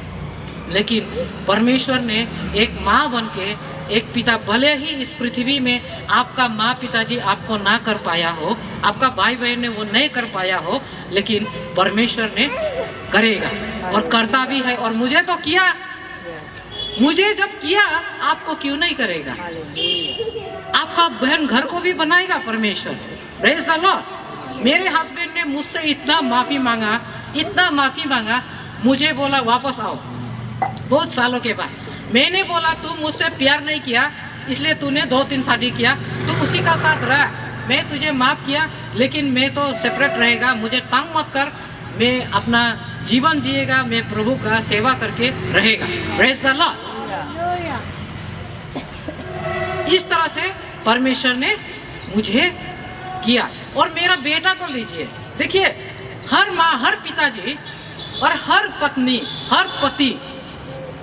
लेकिन परमेश्वर ने एक माँ बन के, एक पिता, भले ही इस पृथ्वी में आपका माँ पिताजी आपको ना कर पाया हो, आपका भाई बहन ने वो नहीं कर पाया हो, लेकिन परमेश्वर ने करेगा और करता भी है। और मुझे तो किया, मुझे जब किया आपको क्यों नहीं करेगा? आपका बहन घर को भी बनाएगा परमेश्वर। Praise the Lord. मेरे हस्बैंड ने मुझसे इतना माफ़ी मांगा, मुझे बोला वापस आओ। बहुत सालों के बाद मैंने बोला तू मुझसे प्यार नहीं किया, इसलिए तूने 2-3 शादी किया, तू उसी का साथ रहा, मैं तुझे माफ़ किया, लेकिन मैं तो सेपरेट रहेगा, मुझे तंग मत कर, मैं अपना जीवन जिएगा, मैं प्रभु का सेवा करके रहेगा। Praise the Lord. इस तरह से परमेश्वर ने मुझे किया। और मेरा बेटा को लीजिए, देखिए हर माँ, हर पिताजी और हर पत्नी, हर पति,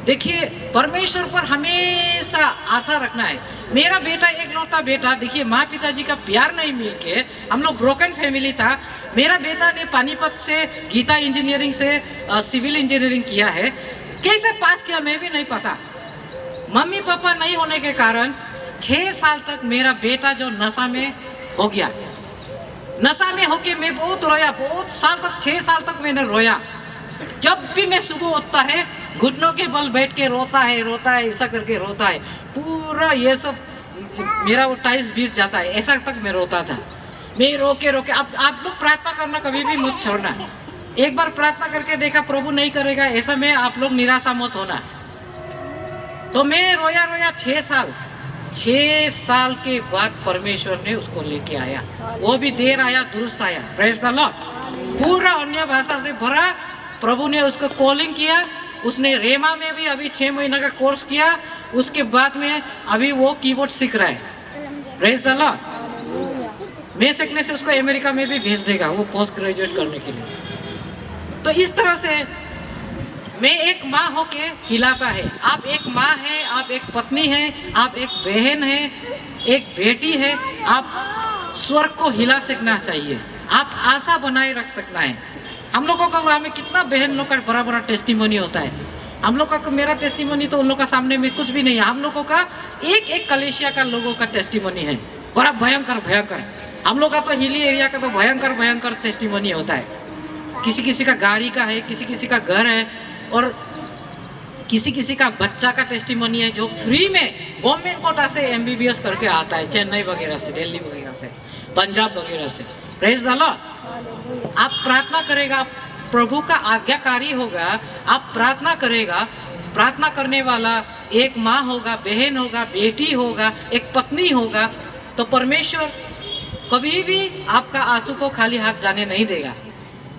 देखिए परमेश्वर पर हमेशा आशा रखना है। मेरा बेटा एक लौता बेटा, देखिए माँ पिताजी का प्यार नहीं मिल के हम लोग ब्रोकन फैमिली था। मेरा बेटा ने पानीपत से गीता इंजीनियरिंग से सिविल इंजीनियरिंग किया है। कैसे पास किया मैं भी नहीं पता। मम्मी पापा नहीं होने के कारण 6 साल तक मेरा बेटा जो नशा में हो गया, नशा में होके मैं बहुत रोया, बहुत साल तक, 6 साल तक मैंने रोया। जब भी मैं सुबह उठता है घुटनों के बल बैठ के रोता है, ऐसा करके रोता है, पूरा ये सब मेरा वो टाइल्स बीस जाता है, ऐसा तक मैं रोता था। मैं रोके अब आप लोग प्रार्थना करना कभी भी मत छोड़ना। एक बार प्रार्थना करके देखा प्रभु नहीं करेगा, ऐसा में आप लोग निराशा मत होना। तो मैं रोया 6 साल के बाद परमेश्वर ने उसको लेके आया, वो भी देर आया दुरुस्त आया। Praise the Lord. पूरा अन्य भाषा से भरा, प्रभु ने उसको कॉलिंग किया, उसने रेमा में भी अभी 6 महीना का कोर्स किया, उसके बाद में अभी वो कीबोर्ड सीख रहा है। Praise the Lord. मैं सीखने से उसको अमेरिका में भी भेज देगा वो पोस्ट ग्रेजुएट करने के लिए। तो इस तरह से मैं एक माँ होके हिलाता है। आप एक माँ है, आप एक पत्नी है, आप एक बहन है, एक बेटी है, आप स्वर्ग को हिला सकना चाहिए, आप आशा बनाए रख सकना है। हम लोगों का वहाँ में कितना बहन लोग का बड़ा बड़ा टेस्टिमोनी होता है। हम लोग का मेरा टेस्टिमोनी तो उन लोग का सामने में कुछ भी नहीं है। हम लोगों का एक कलेशिया का लोगों का टेस्टिमोनी है, बड़ा भयंकर। हम लोग का तो हिली एरिया का तो भयंकर टेस्टिमोनी होता है। किसी का गाड़ी का है, किसी का घर है, और किसी का बच्चा का टेस्टिमोनी है जो फ्री में गवर्नमेंट कोटा से MBBS करके आता है, चेन्नई वगैरह से, दिल्ली वगैरह से, पंजाब वगैरह से। Praise the Lord. आप प्रार्थना करेगा, प्रभु का आज्ञाकारी होगा, आप प्रार्थना करेगा, प्रार्थना करने वाला एक माँ होगा, बहन होगा, बेटी होगा, एक पत्नी होगा, तो परमेश्वर कभी भी आपका आंसू को खाली हाथ जाने नहीं देगा।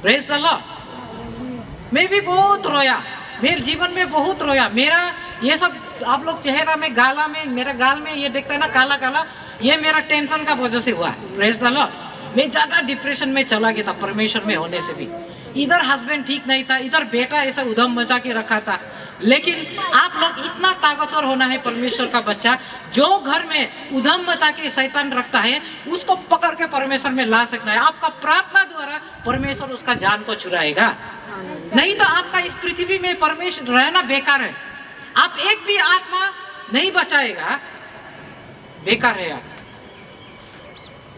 Praise the Lord. मैं भी बहुत रोया, मेरे जीवन में बहुत रोया। मेरा ये सब आप लोग चेहरा में, गाला में, मेरा गाल में ये देखता है ना काला, ये मेरा टेंशन का वजह से हुआ। Praise the Lord. मैं ज़्यादा डिप्रेशन में चला गया था परमेश्वर में होने से भी। इधर हस्बैंड ठीक नहीं था, इधर बेटा ऐसा उधम मचा के रखा था। लेकिन आप लोग इतना ताकतवर होना है परमेश्वर का बच्चा, जो घर में उधम मचा के शैतान रखता है उसको पकड़ के परमेश्वर में ला सकना है। आपका प्रार्थना द्वारा परमेश्वर उसका जान को छुड़ाएगा, नहीं तो आपका इस पृथ्वी में परमेश्वर रहना बेकार है। आप एक भी आत्मा नहीं बचाएगा, बेकार है आप।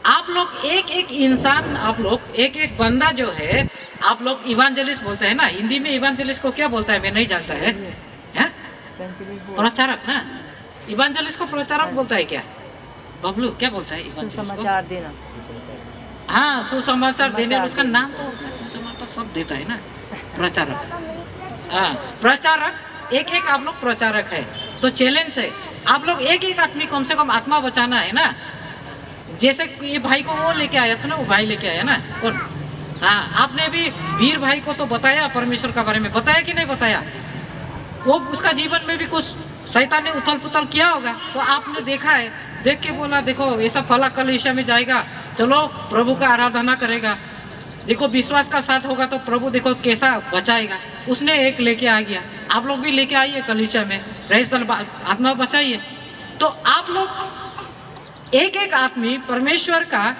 आप लोग एक एक इंसान, आप लोग एक एक बंदा जो है, आप लोग इवांजेलिस्ट बोलते हैं ना, हिंदी में इवांजेलिस्ट को क्या बोलता है मैं नहीं जानता है, हैं? प्रचारक ना, इवांजेलिस्ट को प्रचारक बोलता है क्या? बबलू क्या बोलता है इवांजेलिस्ट को? समाचार देना। हाँ, सुसमाचार देने, उसका नाम तो सुसमाचार सब देता है ना, प्रचारक। हाँ, प्रचारक, एक एक आप लोग प्रचारक है। तो चैलेंज है, आप लोग एक एक आदमी कम से कम आत्मा बचाना है ना। जैसे ये भाई को वो लेके आया था ना, वो भाई लेके आया ना, कौन? हाँ, आपने भी वीर भाई को तो बताया परमेश्वर का बारे में, बताया कि नहीं बताया? वो उसका जीवन में भी कुछ शैतान ने उथल पुथल किया होगा, तो आपने देखा है, देख के बोला देखो ऐसा फला कल ईशा में जाएगा, चलो प्रभु का आराधना करेगा, देखो विश्वास का साथ होगा तो प्रभु देखो कैसा बचाएगा। उसने एक लेके आ गया, आप लोग भी लेके आइए कलीसिया में, आत्मा बचाइए। तो आप लोग एक एक आदमी परमेश्वर का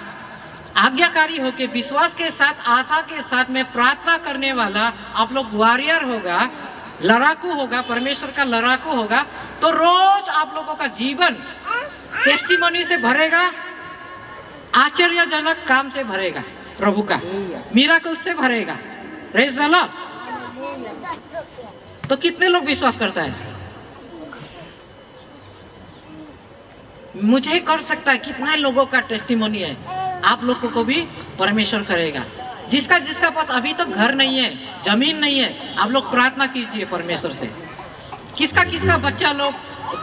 आज्ञाकारी होके विश्वास के साथ, आशा के साथ में प्रार्थना करने वाला आप लोग वॉरियर होगा, लड़ाकू होगा, परमेश्वर का लड़ाकू होगा, तो रोज आप लोगों का जीवन टेस्टिमनी से भरेगा, आश्चर्यजनक काम से भरेगा, प्रभु का मिराकल से भरेगा। Praise the Lord. तो कितने लोग विश्वास करता है? मुझे कर सकता है, कितना लोगों का टेस्टिमनी है, आप लोगों को भी परमेश्वर करेगा। जिसका जिसका पास अभी तक घर नहीं है, जमीन नहीं है, आप लोग प्रार्थना कीजिए परमेश्वर से। किसका किसका बच्चा लोग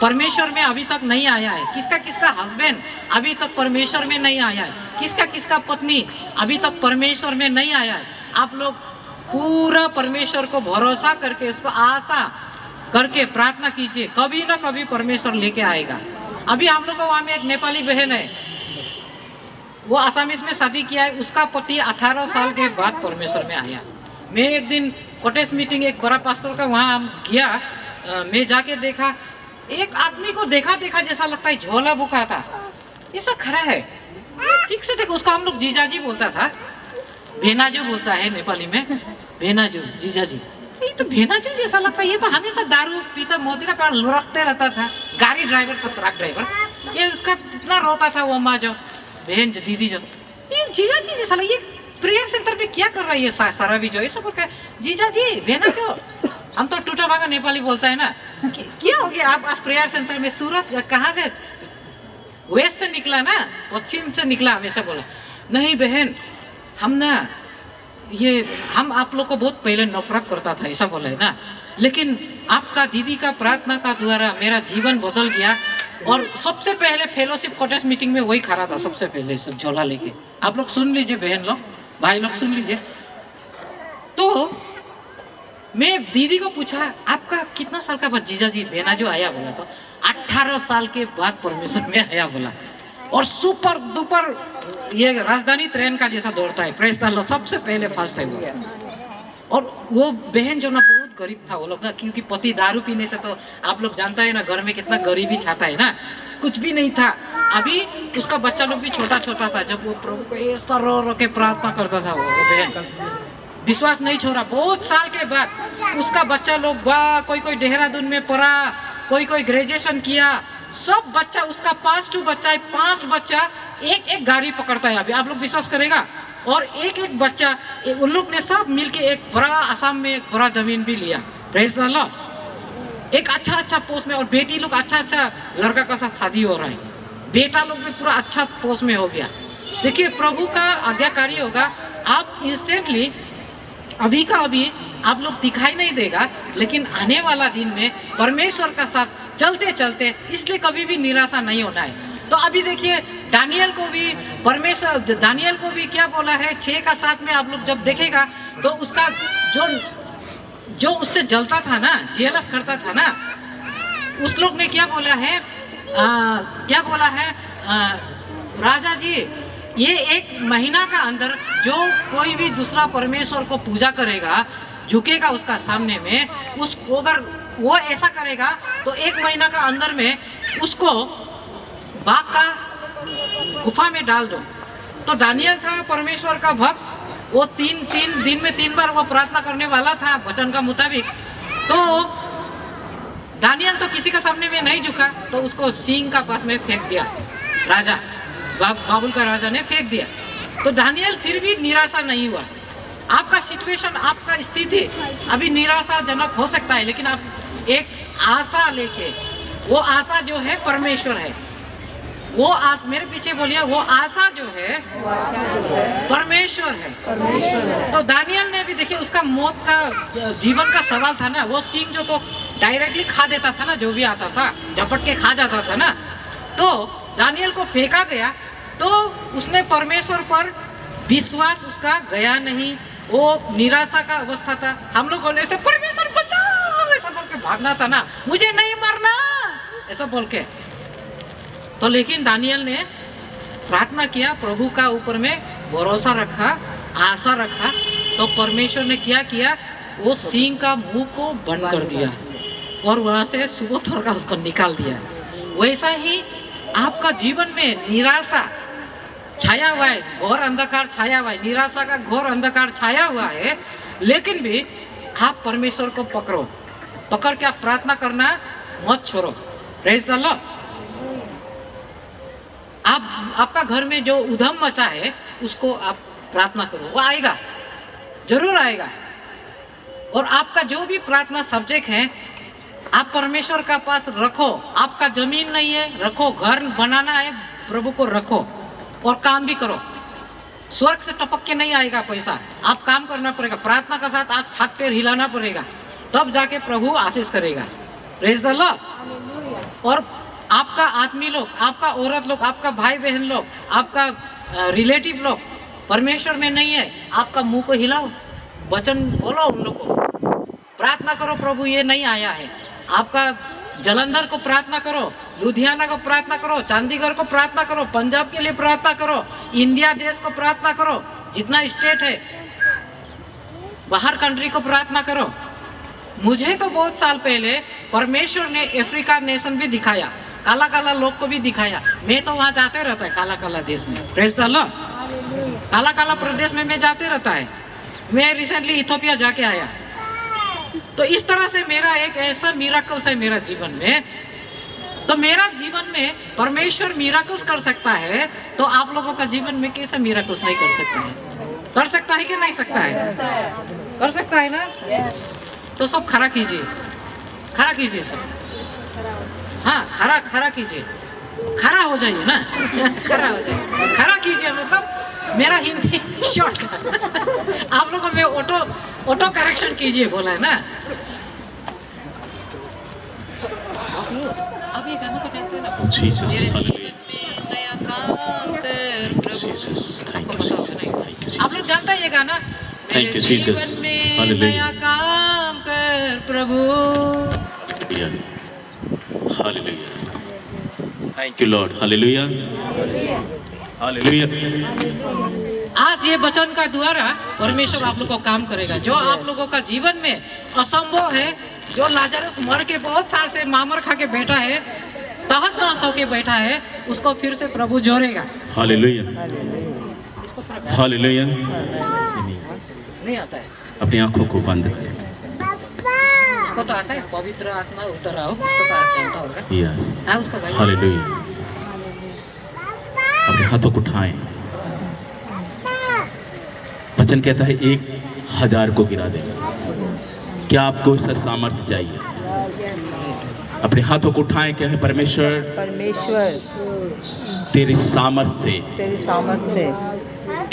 परमेश्वर में अभी तक नहीं आया है, किसका किसका हस्बैंड अभी तक परमेश्वर में नहीं आया है, किसका किसका पत्नी अभी तक परमेश्वर में नहीं आया है, आप लोग पूरा परमेश्वर को भरोसा करके, उस पर आशा करके प्रार्थना कीजिए, कभी ना कभी परमेश्वर लेके आएगा। अभी हम लोग को वहाँ में एक नेपाली बहन है, वो आसामीज में शादी किया है, उसका पति 18 साल के बाद परमेश्वर में आया। मैं एक दिन कॉटेज मीटिंग एक बड़ा पास्टर का वहाँ हम गया, मैं जाके देखा, एक आदमी को देखा देखा जैसा लगता है झोला बुका था, ऐसा खड़ा है, ठीक से देखो, उसका हम लोग जीजाजी बोलता था, भेनाजू बोलता है नेपाली में, भेनाजू जीजाजी, ये तो भेनाजू जैसा लगता है, ये तो हमेशा दारू पीता मोदिरा पर लुढ़कते रहता था, गाड़ी ड्राइवर था, ट्रक ड्राइवर, ये उसका इतना रोता था वो अम्मा जो बहन जो दीदी जो, ये जीजाजी जैसा लगे, ये प्रेयर सेंटर पे क्या कर रही है सारा भी जो, ये सब जीजाजी भेनाजू, हम तो टूटा भागा नेपाली बोलता है ना, क्या हो गया आप आज प्रेयर सेंटर में? सूरज कहाँ से? वेस्ट से निकला ना, पश्चिम से निकला, हमेशा बोला नहीं बहन, हम ना ये हम आप लोग को बहुत पहले नफरत करता था, ऐसा बोला है ना, लेकिन आपका दीदी का प्रार्थना का द्वारा मेरा जीवन बदल गया। और सबसे पहले फेलोशिप कॉटेज मीटिंग में वही खड़ा था, सबसे पहले सब झोला लेके। आप लोग सुन लीजिए, बहन लोग, भाई लोग सुन लीजिए। तो मैं दीदी को पूछा आपका कितना साल का बाद जीजा जी बहना जो आया, बोला तो 18 साल के बाद परमेश्वर में आया बोला, और सुपर दुपर ये राजधानी ट्रेन का जैसा दौड़ता है, प्रेस द लॉर्ड, सबसे पहले फर्स्ट है वो। और वो बहन जो ना बहुत गरीब था वो लोग ना, क्योंकि पति दारू पीने से तो आप लोग जानता है ना घर में कितना गरीबी छाता है ना, कुछ भी नहीं था। अभी उसका बच्चा लोग भी छोटा छोटा था जब वो प्रभु को ऐसा रो रो के प्रार्थना करता था, वो बहन विश्वास नहीं छोड़ा। बहुत साल के बाद उसका बच्चा लोग कोई कोई देहरादून में पढ़ा, कोई कोई ग्रेजुएशन किया, सब बच्चा उसका 5 बच्चा है, 5 बच्चा एक एक गाड़ी पकड़ता है अभी, आप लोग विश्वास करेगा। और एक एक बच्चा उन लोग ने सब मिलके एक बड़ा आसाम में एक बड़ा जमीन भी लिया, प्रेज़ द लॉर्ड, एक अच्छा पोस्ट में। और बेटी लोग अच्छा लड़का का साथ शादी हो रहा है, बेटा लोग भी पूरा अच्छा पोस्ट में हो गया। देखिए प्रभु का आज्ञाकारी होगा, आप इंस्टेंटली अभी का अभी आप लोग दिखाई नहीं देगा, लेकिन आने वाला दिन में परमेश्वर का साथ चलते चलते, इसलिए कभी भी निराशा नहीं होना है। तो अभी देखिए दानियल को भी परमेश्वर, दानियल को भी क्या बोला है 6 का 7 में आप लोग जब देखेगा तो उसका जो उससे जलता था ना, जेलस करता था ना, उस लोग ने क्या बोला है, क्या बोला है, राजा जी ये 1 महीना का अंदर जो कोई भी दूसरा परमेश्वर को पूजा करेगा, झुकेगा उसका सामने में, उसको अगर वो ऐसा करेगा तो 1 महीना का अंदर में उसको बाघ का गुफा में डाल दो। तो दानियल था परमेश्वर का भक्त, वो 3 दिन में 3 बार वो प्रार्थना करने वाला था वचन का मुताबिक। तो दानियल तो किसी का सामने में नहीं झुका, तो उसको सिंह का पास में फेंक दिया राजा। बाबुल का राजा ने फेंक दिया। तो दानियल फिर भी निराशा नहीं हुआ। आपका सिचुएशन, आपका स्थिति अभी निराशाजनक हो सकता है, लेकिन आप एक आशा लेके, वो आशा जो है परमेश्वर है। वो आस मेरे पीछे बोलिए, वो आशा जो है परमेश्वर है। तो दानियल ने भी देखिए, उसका मौत का जीवन का सवाल था ना, वो सिंह जो तो डायरेक्टली खा देता था ना, जो भी आता था झपट के खा जाता था ना। तो दानियल को फेंका गया, तो उसने परमेश्वर पर विश्वास उसका गया नहीं, वो निराशा का अवस्था था। हम लोग होने से परमेश्वर बचाओ ऐसा बोल के भागना था ना, मुझे नहीं मरना ऐसा बोल के। तो लेकिन दानियल ने प्रार्थना किया, प्रभु का ऊपर में भरोसा रखा, आशा रखा। तो परमेश्वर ने क्या किया, वो सिंह का मुंह को बंद कर दिया और वहां से सुबह थोड़ा उसको निकाल दिया। वैसा ही आपका जीवन में निराशा छाया हुआ है, घोर अंधकार छाया हुआ है, निराशा का घोर अंधकार छाया हुआ है, लेकिन भी आप परमेश्वर को पकड़ के आप प्रार्थना करना मत छोड़ो। Praise the Lord. आपका घर में जो उधम मचा है उसको आप प्रार्थना करो, वो आएगा, जरूर आएगा। और आपका जो भी प्रार्थना सब्जेक्ट है आप परमेश्वर का पास रखो। आपका जमीन नहीं है, रखो, घर बनाना है, प्रभु को रखो और काम भी करो। स्वर्ग से टपक के नहीं आएगा पैसा, आप काम करना पड़ेगा, प्रार्थना का साथ आप हाथ पैर हिलाना पड़ेगा, तब जाके प्रभु आशीष करेगा। Praise the Lord. और आपका आदमी लोग, आपका औरत लोग, आपका भाई बहन लोग, आपका रिलेटिव लोग परमेश्वर में नहीं है, आपका मुंह को हिलाओ, वचन बोलो उन लोग को, प्रार्थना करो, प्रभु ये नहीं आया है। आपका जलंधर को प्रार्थना करो, लुधियाना को प्रार्थना करो, चंडीगढ़ को प्रार्थना करो, पंजाब के लिए प्रार्थना करो, इंडिया देश को प्रार्थना करो, जितना स्टेट है, बाहर कंट्री को प्रार्थना करो। मुझे तो बहुत साल पहले परमेश्वर ने अफ्रीका नेशन भी दिखाया, काला काला लोग को भी दिखाया। मैं तो वहाँ जाते रहता है काला काला देश में। Praise the Lord. काला काला प्रदेश में मैं जाते रहता है। मैं रिसेंटली इथियोपिया जाके आया। तो इस तरह से मेरा एक ऐसा मिराकल्स है मेरा जीवन में। तो मेरा जीवन में परमेश्वर मिराकल्स कर सकता है, तो आप लोगों का जीवन में कैसा मिराकल्स नहीं कर सकता है? कर सकता है कि नहीं सकता है? कर सकता है ना? तो सब खड़ा कीजिए, खड़ा कीजिए सब। हाँ, खड़ा कीजिए, खड़ा हो जाइए ना। खड़ा हो जाइए, खड़ा कीजिए। मतलब मेरा हिंदी शॉर्ट आप लोगों में ऑटो करेक्शन कीजिए बोला है ना। अब ये गाना को जानते हैं ना, Jesus, मेरे hallelujah. जीवन में नया काम कर प्रभु। Jesus, thank you, Jesus, thank you, आप लोग Jesus. जानते हैं ये गाना? Thank you, मेरे Jesus. जीवन में Hallelujah. नया काम कर प्रभु। Yeah. Hallelujah. Thank you, Lord. Hallelujah. Hallelujah. आज ये वचन का द्वारा परमेश्वर आप लोगों को काम करेगा। जो आप लोगों का जीवन में असंभव है, जो लाजरस मर के बहुत साल से मामर खा के बैठा है, तहस नहस होके बैठा है, उसको फिर से प्रभु जोड़ेगा। Hallelujah. इसको थोड़ा Hallelujah. नहीं आता है, अपनी आंखों को बंद करें। उसको तो आता है, पवित्र आत्मा उतर आओ, उसको तो आप जानता होगा। Yes. हाँ, उसको गाइए। Hallelujah. अपने हाथों को उठाएं। वचन कहता है 1000 को गिरा देगा। क्या आपको इसका सामर्थ्य चाहिए? अपने हाथों को उठाएं, क्या है परमेश्वर तेरे सामर्थ्य से तेरी सामर्थ से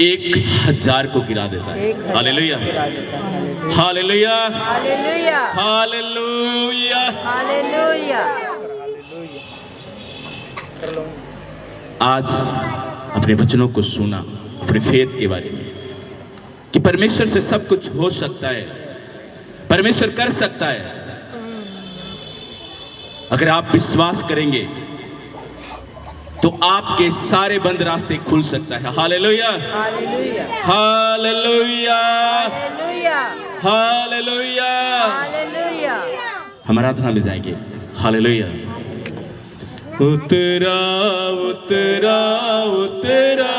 1000 को गिरा देता है। Hallelujah, hallelujah, hallelujah hallelujah. Hallelujah. आज अपने वचनों को सुना, अपने फेथ के बारे में, कि परमेश्वर से सब कुछ हो सकता है, परमेश्वर कर सकता है। अगर आप विश्वास करेंगे तो आपके सारे बंद रास्ते खुल सकता है। Hallelujah, hallelujah hallelujah, hallelujah hallelujah. Hallelujah. हम आराधना में जाएंगे। हालेलुया। उतरा उतरा उतरा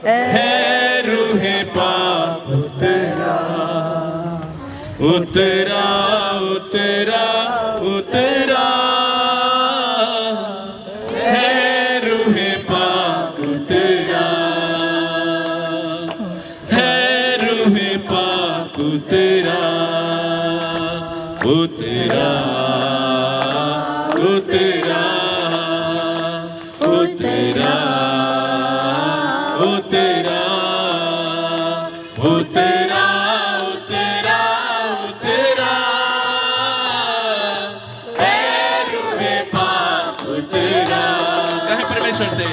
है रूहे पाक, उतरा उतरा उतरा उतरा है तेरा ओ तेरा ओ तेरा ओ तेरा ओ तेरा ओ तेरा ए रूहे पाक तेरा कहे परमेश्वर से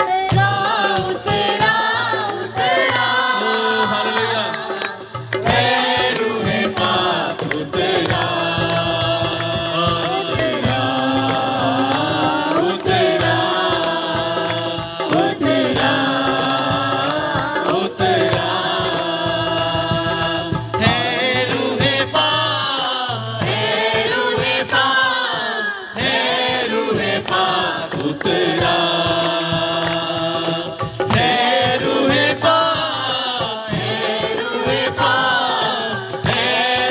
तेरा तेरा तेरा ओ हालेलुया ए रूहे पाक तेरा तेरा ओ तेरा ओ तेरा ओ तेरा है रूहे पाक है रूहे पाक है रूहे पाक तेरा है रूहे पाक है रूहे पाक है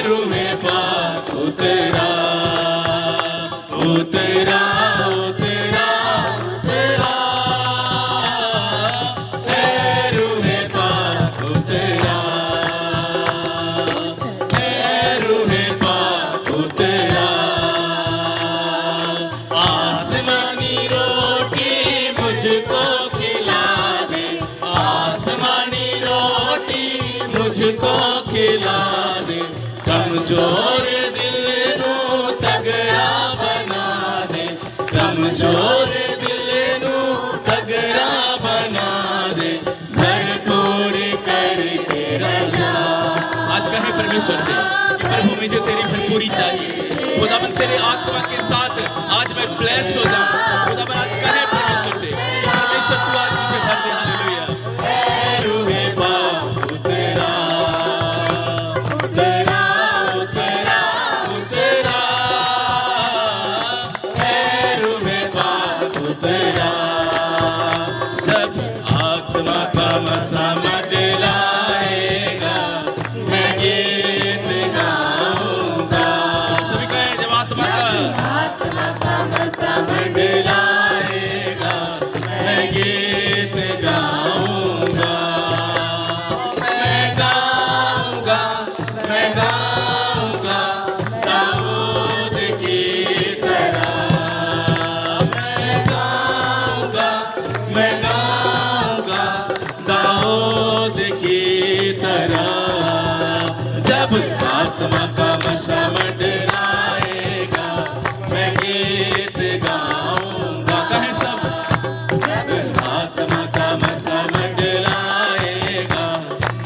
रूहे पाक तेरा ओ तेरा ओ तेरा ओ तेरा है रूहे पाक तेरा है रूहे पाक तेरा आसमानी रोटी मुझको खिला दे आसमानी रोटी मुझको खिला दे कमजोर दिल नू तगड़ा बना दे कमजोर दिल नू तगड़ा बना दे भरपूर करके रजा आज कहे परमेश्वर से कि प्रभु मुझे तेरी भरपूरी चाहिए खुदावन तेरे आत्मा के साथ आज मैं ब्लेस हो जाऊं खुदावन आज कहे परमेश्वर से परमेश्वर तू आज मुझे भर दे हालेलुया रूहे पाक तेरा तेरा तेरा तेरा है रूहे पाक तेरा जब आत्मा का मसा मंडलाएगा मैं गीत गाऊंगा सभी कहे जब आत्मा का आत्मा का मसा मंडलाएगा मैं गीत गाऊंगा मैं गाऊंगा मैं गाऊंगा दाऊद की तरह मैं गाऊंगा मैं गाऊंगा दाऊद की तरह जब आत्मा का मसा मंडलाएगा मैं गीत गाऊंगा कहे सब जब आत्मा का मसा मंडलाएगा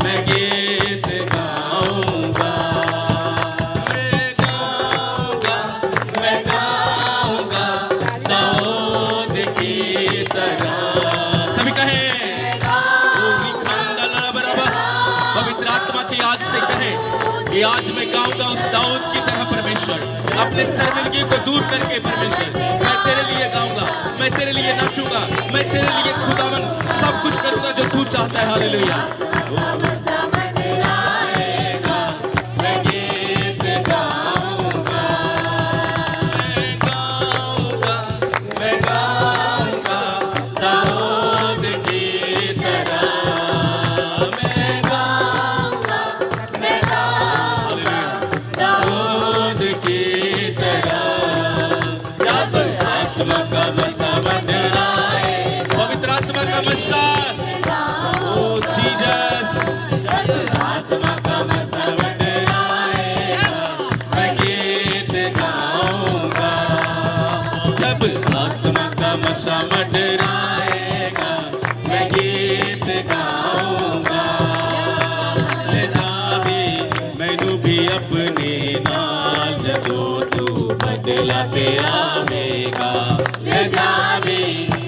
मैं गीत गाऊंगा मैं गाऊंगा दाऊद की तरह सभी कहे पवित्र आत्मा की आज से कहे कि आज मैं गाऊंगा उस दाऊद की तरह परमेश्वर अपने शर्मिंदगी को दूर करके परमेश्वर मैं तेरे लिए गाऊंगा मैं तेरे लिए नाचूंगा मैं तेरे लिए खुदावन सब कुछ करूंगा जो तू चाहता है हालेलुया मसा मंडलाएगा मैं गीत गाऊंगा मैं गाऊंगा दाऊद की तरह मैं गाऊंगा दाऊद की तरह जब आत्मा का मसा मंडलाएगा पवित्र आत्मा का मशाल ओ जीसस आत्मा का मसा मंडलाएगा मैं गीत गाऊंगा जब आत्मा का मसा मंडलाएगा मैं गीत गाऊंगा ले जावे मैनू भी अपने नाल जदों तू बदला तेरा आवेगा ले जावे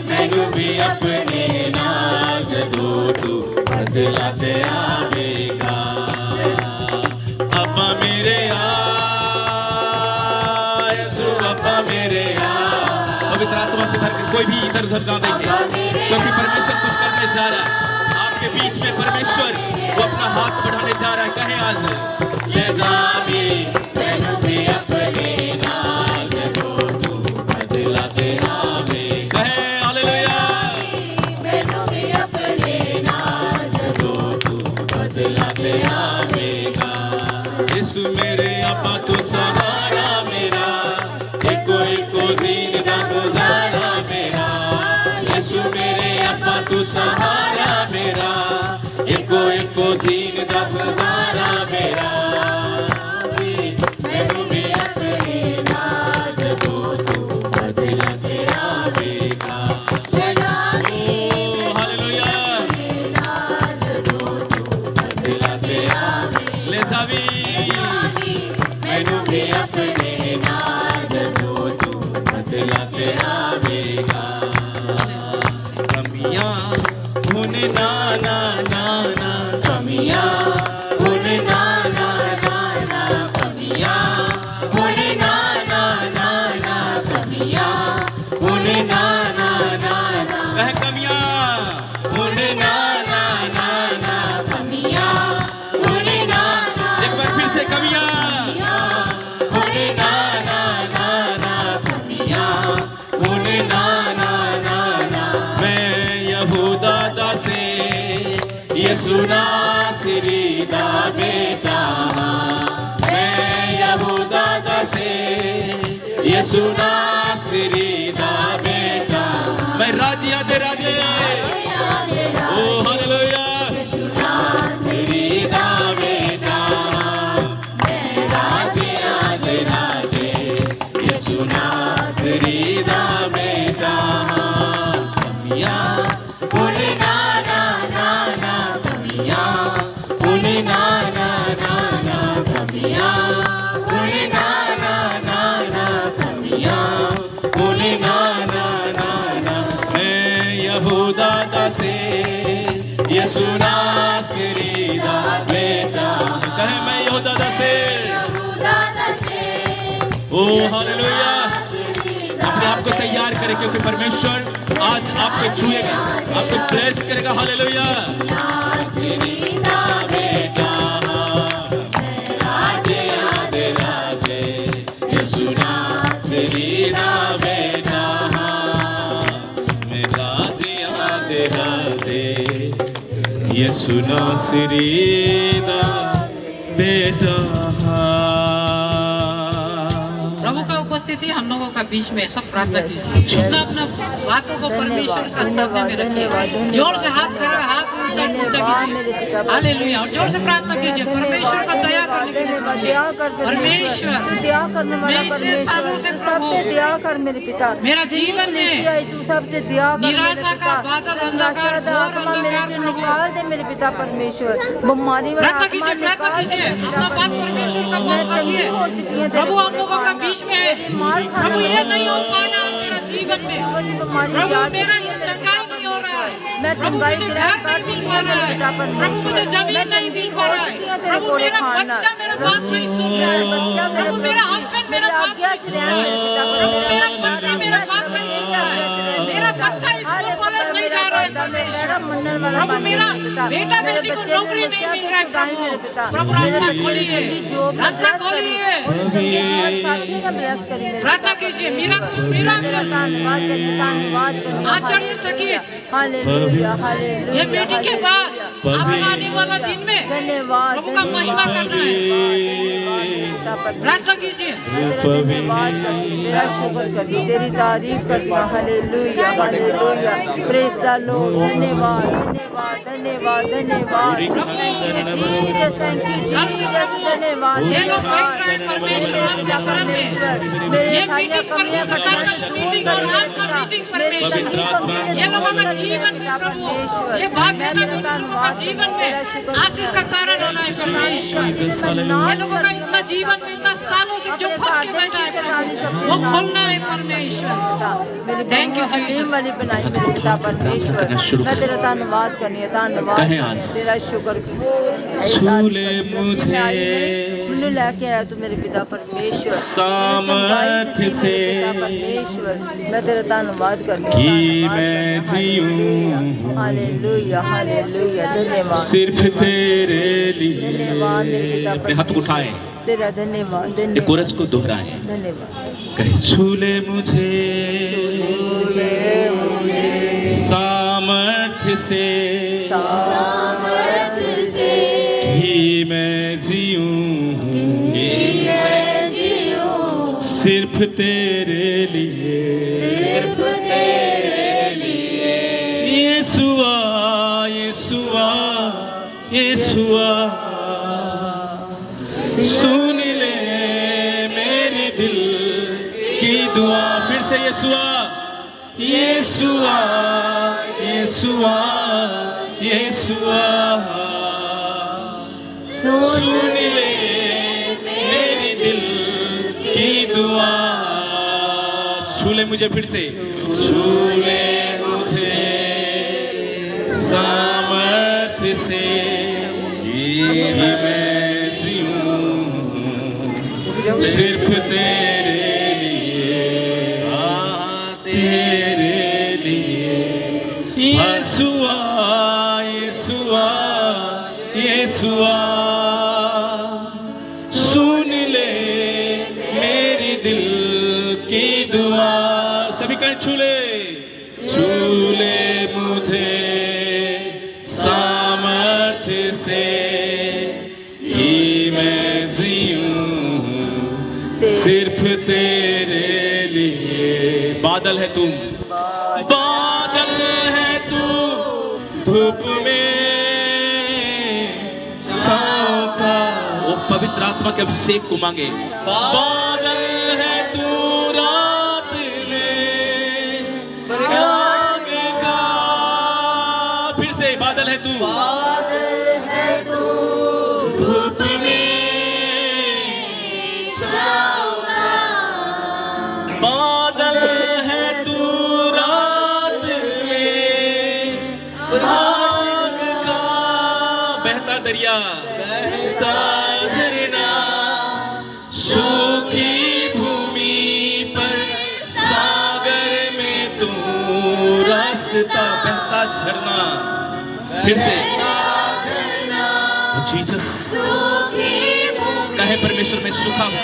मैनू भी अपने नाल जदों तू बदला तेरा आवेगा अपा मेरे यीशु अपा मेरे पवित्र आत्मा से भर के कोई भी इधर उधर ना देखे क्योंकि परमेश्वर कुछ करने जा रहा है आपके बीच में परमेश्वर वो अपना हाथ बढ़ाने जा रहा है कहे आज ले जावे मैनू भी अपने नाल जदों तू बदला तेरा आवेगा कहे हालेलुया मैनू भी अपने नाल जदों तू बदला तेरा आवेगा यीशु मेरे अपा तो सहारा मेरा एको एको जीने जिंदा सहारा मेरा जी मैनू भी अपने नाज दो तू बदला तेरा बेटा हालेलुया नाज दो तू बदला तेरा ले जावी मैनू भी अपने नाज दो तू बदला तेरा बेटा कमियां हुन ना ना ना ना कमियां हुन ना ना ना ना कमियां हुन ना ना ना ना कमियां हुन ना ना ना ना कह कमियां हुन ना ना ना ना कमियां हुन ना ना एक बार फिर से कमियां हुन ना ना ना ना कमियां हुन ना ना ना ना मैं यहूदा दा से यीशु नासरी दा बेटा मैं यहूदा दा से यीशु नासरी दा बेटा मैं राजिया दे राजे ओ हालेलुया यीशु नासरी दा बेटा मैं राजिया दे राजे यीशु नासरी दा बेटा कमियां हुन ना ना ना ना कमियां हुन ना ना ना ना कमियां हुन ना ना ना ना कमियां हुन ना ना ना ना मैं यहूदा दा से यीशु नासरी दा बेटा कहे मैं यहूदा दा से ओ हालेलुया अपने आप को तैयार करें क्योंकि परमेश्वर आज आपको छुएगा आपको ब्लेस करेगा हालेलुया नासरी दा बेटा राजे आदे राजे यीशु नासरी दा बेटा मैं राजिया दे राजे यीशु नासरी दा बेटा प्रभु का उपस्थिति हम लोगों का बीच में सब प्रार्थना कीजिए अपना अपना बातों को परमेश्वर का सामने में रखिए जोर से हाथ ऊंचा कीजिए हालेलुया और जोर से प्रार्थना कीजिए परमेश्वर का दया करने के लिए परमेश्वर मैं इतने सालों से प्रभु मेरा जीवन में निराशा का बादल अंधकार घोर अंधकार प्रभु मेरे पिता परमेश्वर बीमारी प्रार्थना कीजिए अपना बात परमेश्वर का पास रखिए प्रभु हम लोगों का बीच में है प्रभु ये नहीं हो पाया मेरा जीवन में प्रभु मेरा ये चंगाई नहीं हो रहा है प्रभु मुझे घर नहीं मिल पा रहा है प्रभु मुझे जमीन नहीं मिल पा रहा है प्रभु मेरा बच्चा मेरा बात नहीं सुन रहा है प्रभु मेरा हस्बैंड मेरा बात नहीं सुन रहा है प्रभु मेरा पति मेरा बात नहीं सुन रहा है मेरा बच्चा स्कूल कॉलेज नहीं जा रहा है परमेश्वर प्रभु मेरा बेटा बेटी को नौकरी नहीं मिल रहा है प्रभु रास्ता खोलिए प्रार्थना कीजिए मिराकल्स आश्चर्यचकित ये मीटिंग के बाद आने वाला दिन में प्रभु का महिमा करना है प्रार्थना कीजिए तेरी तारीफ करना hallelujah hallelujah praise the Lord धन्यवाद धन्यवाद धन्यवाद कल से प्रभु ये लोग बैठ रहे हैं परमेश्वर आपके शरण में ये मीटिंग परमेश्वर कल का मीटिंग और आज का मीटिंग परमेश्वर ये लोगों का जीवन में प्रभु ये बाप बेटा लोगों का जीवन में आशीष का कारण होना है परमेश्वर ये लोगों का इतना जीवन में इतना सालों से जो फंस के बैठा है वो खोलना है परमेश्वर थैंक यू जीसस मैं तेरा धन्यवाद करनी है धन्यवाद तेरा शुक्र छूले मुझे लेके आया तू मेरे पिता परमेश्वर सामर्थ्य से परमेश्वर मैं तेरा धन्यवाद करनी कि मैं जीऊं हालेलुया हालेलुया धन्यवाद सिर्फ तेरे लिए धन्यवाद मेरे पिता अपने हाथ उठाए तेरा धन्यवाद एक धन्यवाद कोरस को दोहराएं धन्यवाद कहे छूले मुझे सामर्थ्य से कि मैं जीऊं सिर्फ तेरे लिए यीशुआ यीशुआ यीशुआ सुन ले मेरे दिल की दुआ। फिर से यीशुआ यीशुआ यीशुआ यीशुआ सुन ले मेरे दिल की दुआ। छू ले मुझे फिर से, छू ले मुझे सामर्थ्य से कि मैं जीऊं सिर्फ तेरे लिए, तेरे लिए। यीशुआ यीशुआ यीशुआ सुन ले मेरी दिल की दुआ। सभी कहें छू ले मुझे सामर्थ्य से कि मैं जीऊं सिर्फ तेरे लिए। बादल है तुम, बादल है तू धूप में छाँव का। वो पवित्र आत्मा के अभिषेक को मांगे। बादल है तू रात में आग का। फिर से बादल है तू, बादल है तू धूप में छाँव का। बादल है तू रात में आग का। बहता दरिया, बहता झरना सूखी भूमि पर, सागर में तू रास्ता। बहता झरना, फिर से जीसस कहे परमेश्वर मैं सूखा हूँ।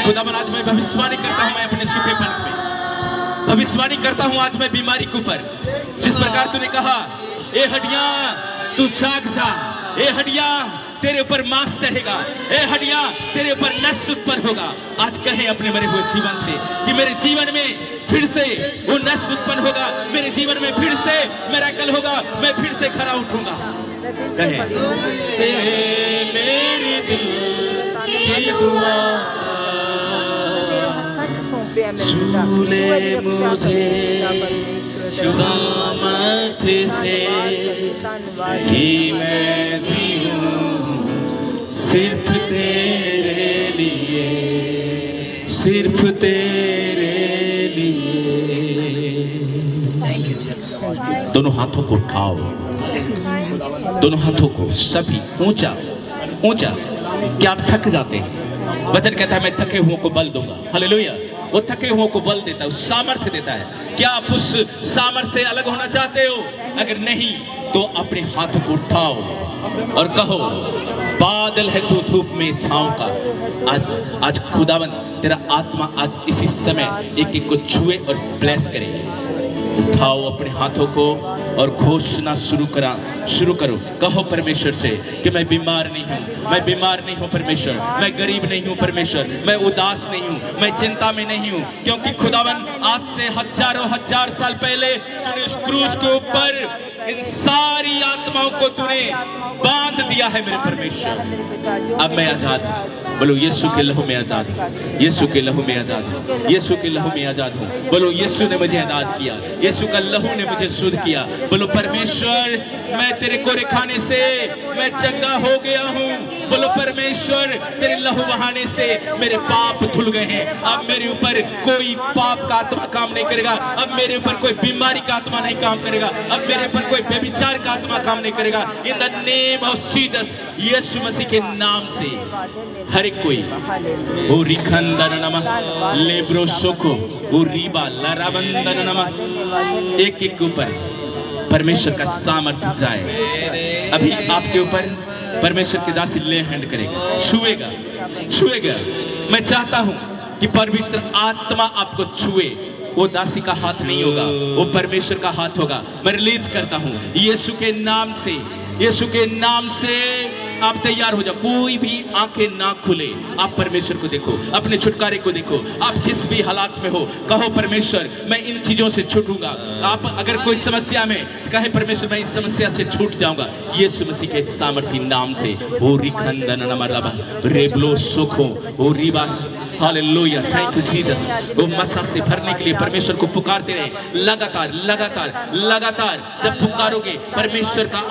खुदावन आज मैं भविष्यवाणी करता हूँ, मैं अपने सूखेपन में भविष्यवाणी करता हूँ आज मैं बीमारी के ऊपर। जिस प्रकार तूने कहा ए हड्डियां तू जाग जा, ए हड्डियां तेरे ऊपर मांस चढ़ेगा, ए हड्डियां तेरे ऊपर नस उत्पन्न होगा। आज कहे अपने मरे हुए जीवन से कि मेरे जीवन में फिर से वो नस उत्पन्न होगा, मेरे जीवन में फिर से मिरेकल होगा, मैं फिर से खरा उठूंगा। कहे मेरी दिल की दुआ, छू ले मुझे सामर्थ्य से कि मैं जीऊं सिर्फ तेरे लिए, सिर्फ तेरे लिए। दोनों हाथों को उठाओ, दोनों हाथों को सभी ऊंचा ऊंचा। क्या आप थक जाते हैं? वचन कहता है मैं थके हुओं को बल दूंगा। हालेलुया। वो थके हुओं को बल देता है, उस सामर्थ्य देता है। क्या आप उस सामर्थ्य से अलग होना चाहते हो? अगर नहीं तो अपने हाथों को उठाओ और कहो बादल है तू धूप में छाँव का। आज खुदावन तेरा आत्मा आज इसी समय एक एक को छुए और ब्लेस करे। उठाओ अपने हाथों को और घोषणा शुरू करो। कहो परमेश्वर से कि मैं बीमार नहीं हूँ, मैं बीमार नहीं हूँ परमेश्वर, मैं गरीब नहीं हूँ परमेश्वर, मैं उदास नहीं हूँ, मैं चिंता में नहीं हूँ। क्योंकि खुदावन आज से हजारों हजार साल पहले तूने उस क्रूस के ऊपर इन सारी आत्माओं को तूने बांध दिया है मेरे परमेश्वर। अब मैं आजाद हूँ। बोलो यीशु के लहू में आजाद हूँ, यीशु के लहू में आजाद हूँ, यीशु के लहू में आजाद हूँ। बोलो यीशु ने मुझे आजाद किया, यीशु का लहू ने मुझे शुद्ध किया। बोलो परमेश्वर मैं तेरे कोरे खाने से मैं चंगा हो गया हूँ। बोलो परमेश्वर तेरे लहू बहाने से मेरे पाप धुल गए हैं। अब मेरे ऊपर कोई पाप का आत्मा काम नहीं करेगा, अब मेरे ऊपर कोई बीमारी का आत्मा नहीं काम करेगा, अब मेरे ऊपर कोई व्यभिचार का आत्मा काम नहीं करेगा। In the name of Jesus, Yeshu Masih के नाम से हर एक कोई ओ रिखंदन नमः लेब्रो सोको ओ रीबा लरावंदन नमः एक एक के ऊपर परमेश्वर का सामर्थ्य जाए। अभी आपके ऊपर परमेश्वर की दासी ले हैंड करेगा, छुएगा। मैं चाहता हूं कि पवित्र आत्मा आपको छुए। वो दासी का हाथ नहीं होगा, वो परमेश्वर का हाथ होगा। मैं रिलीज करता हूं यीशु के नाम से, यीशु के नाम से आप तैयार हो जाओ। कोई भी आंखें ना खुले, आप परमेश्वर को देखो, अपने छुटकारे को देखो। आप जिस भी हालात में हो, कहो परमेश्वर मैं इन चीजों से छूटूंगा। आप अगर कोई समस्या में कहे परमेश्वर मैं इस समस्या से छूट जाऊंगा, यीशु मसीह के सामर्थी नाम से। ओ रिखंदन नमरबा रेबलो सुखो ओ रिबा हालेलुया, थैंक यू जीसस। वो मसा से भरने के लिए परमेश्वर को पुकारते रहे, लगातार लगातार लगातार। जब पुकारोगे परमेश्वर का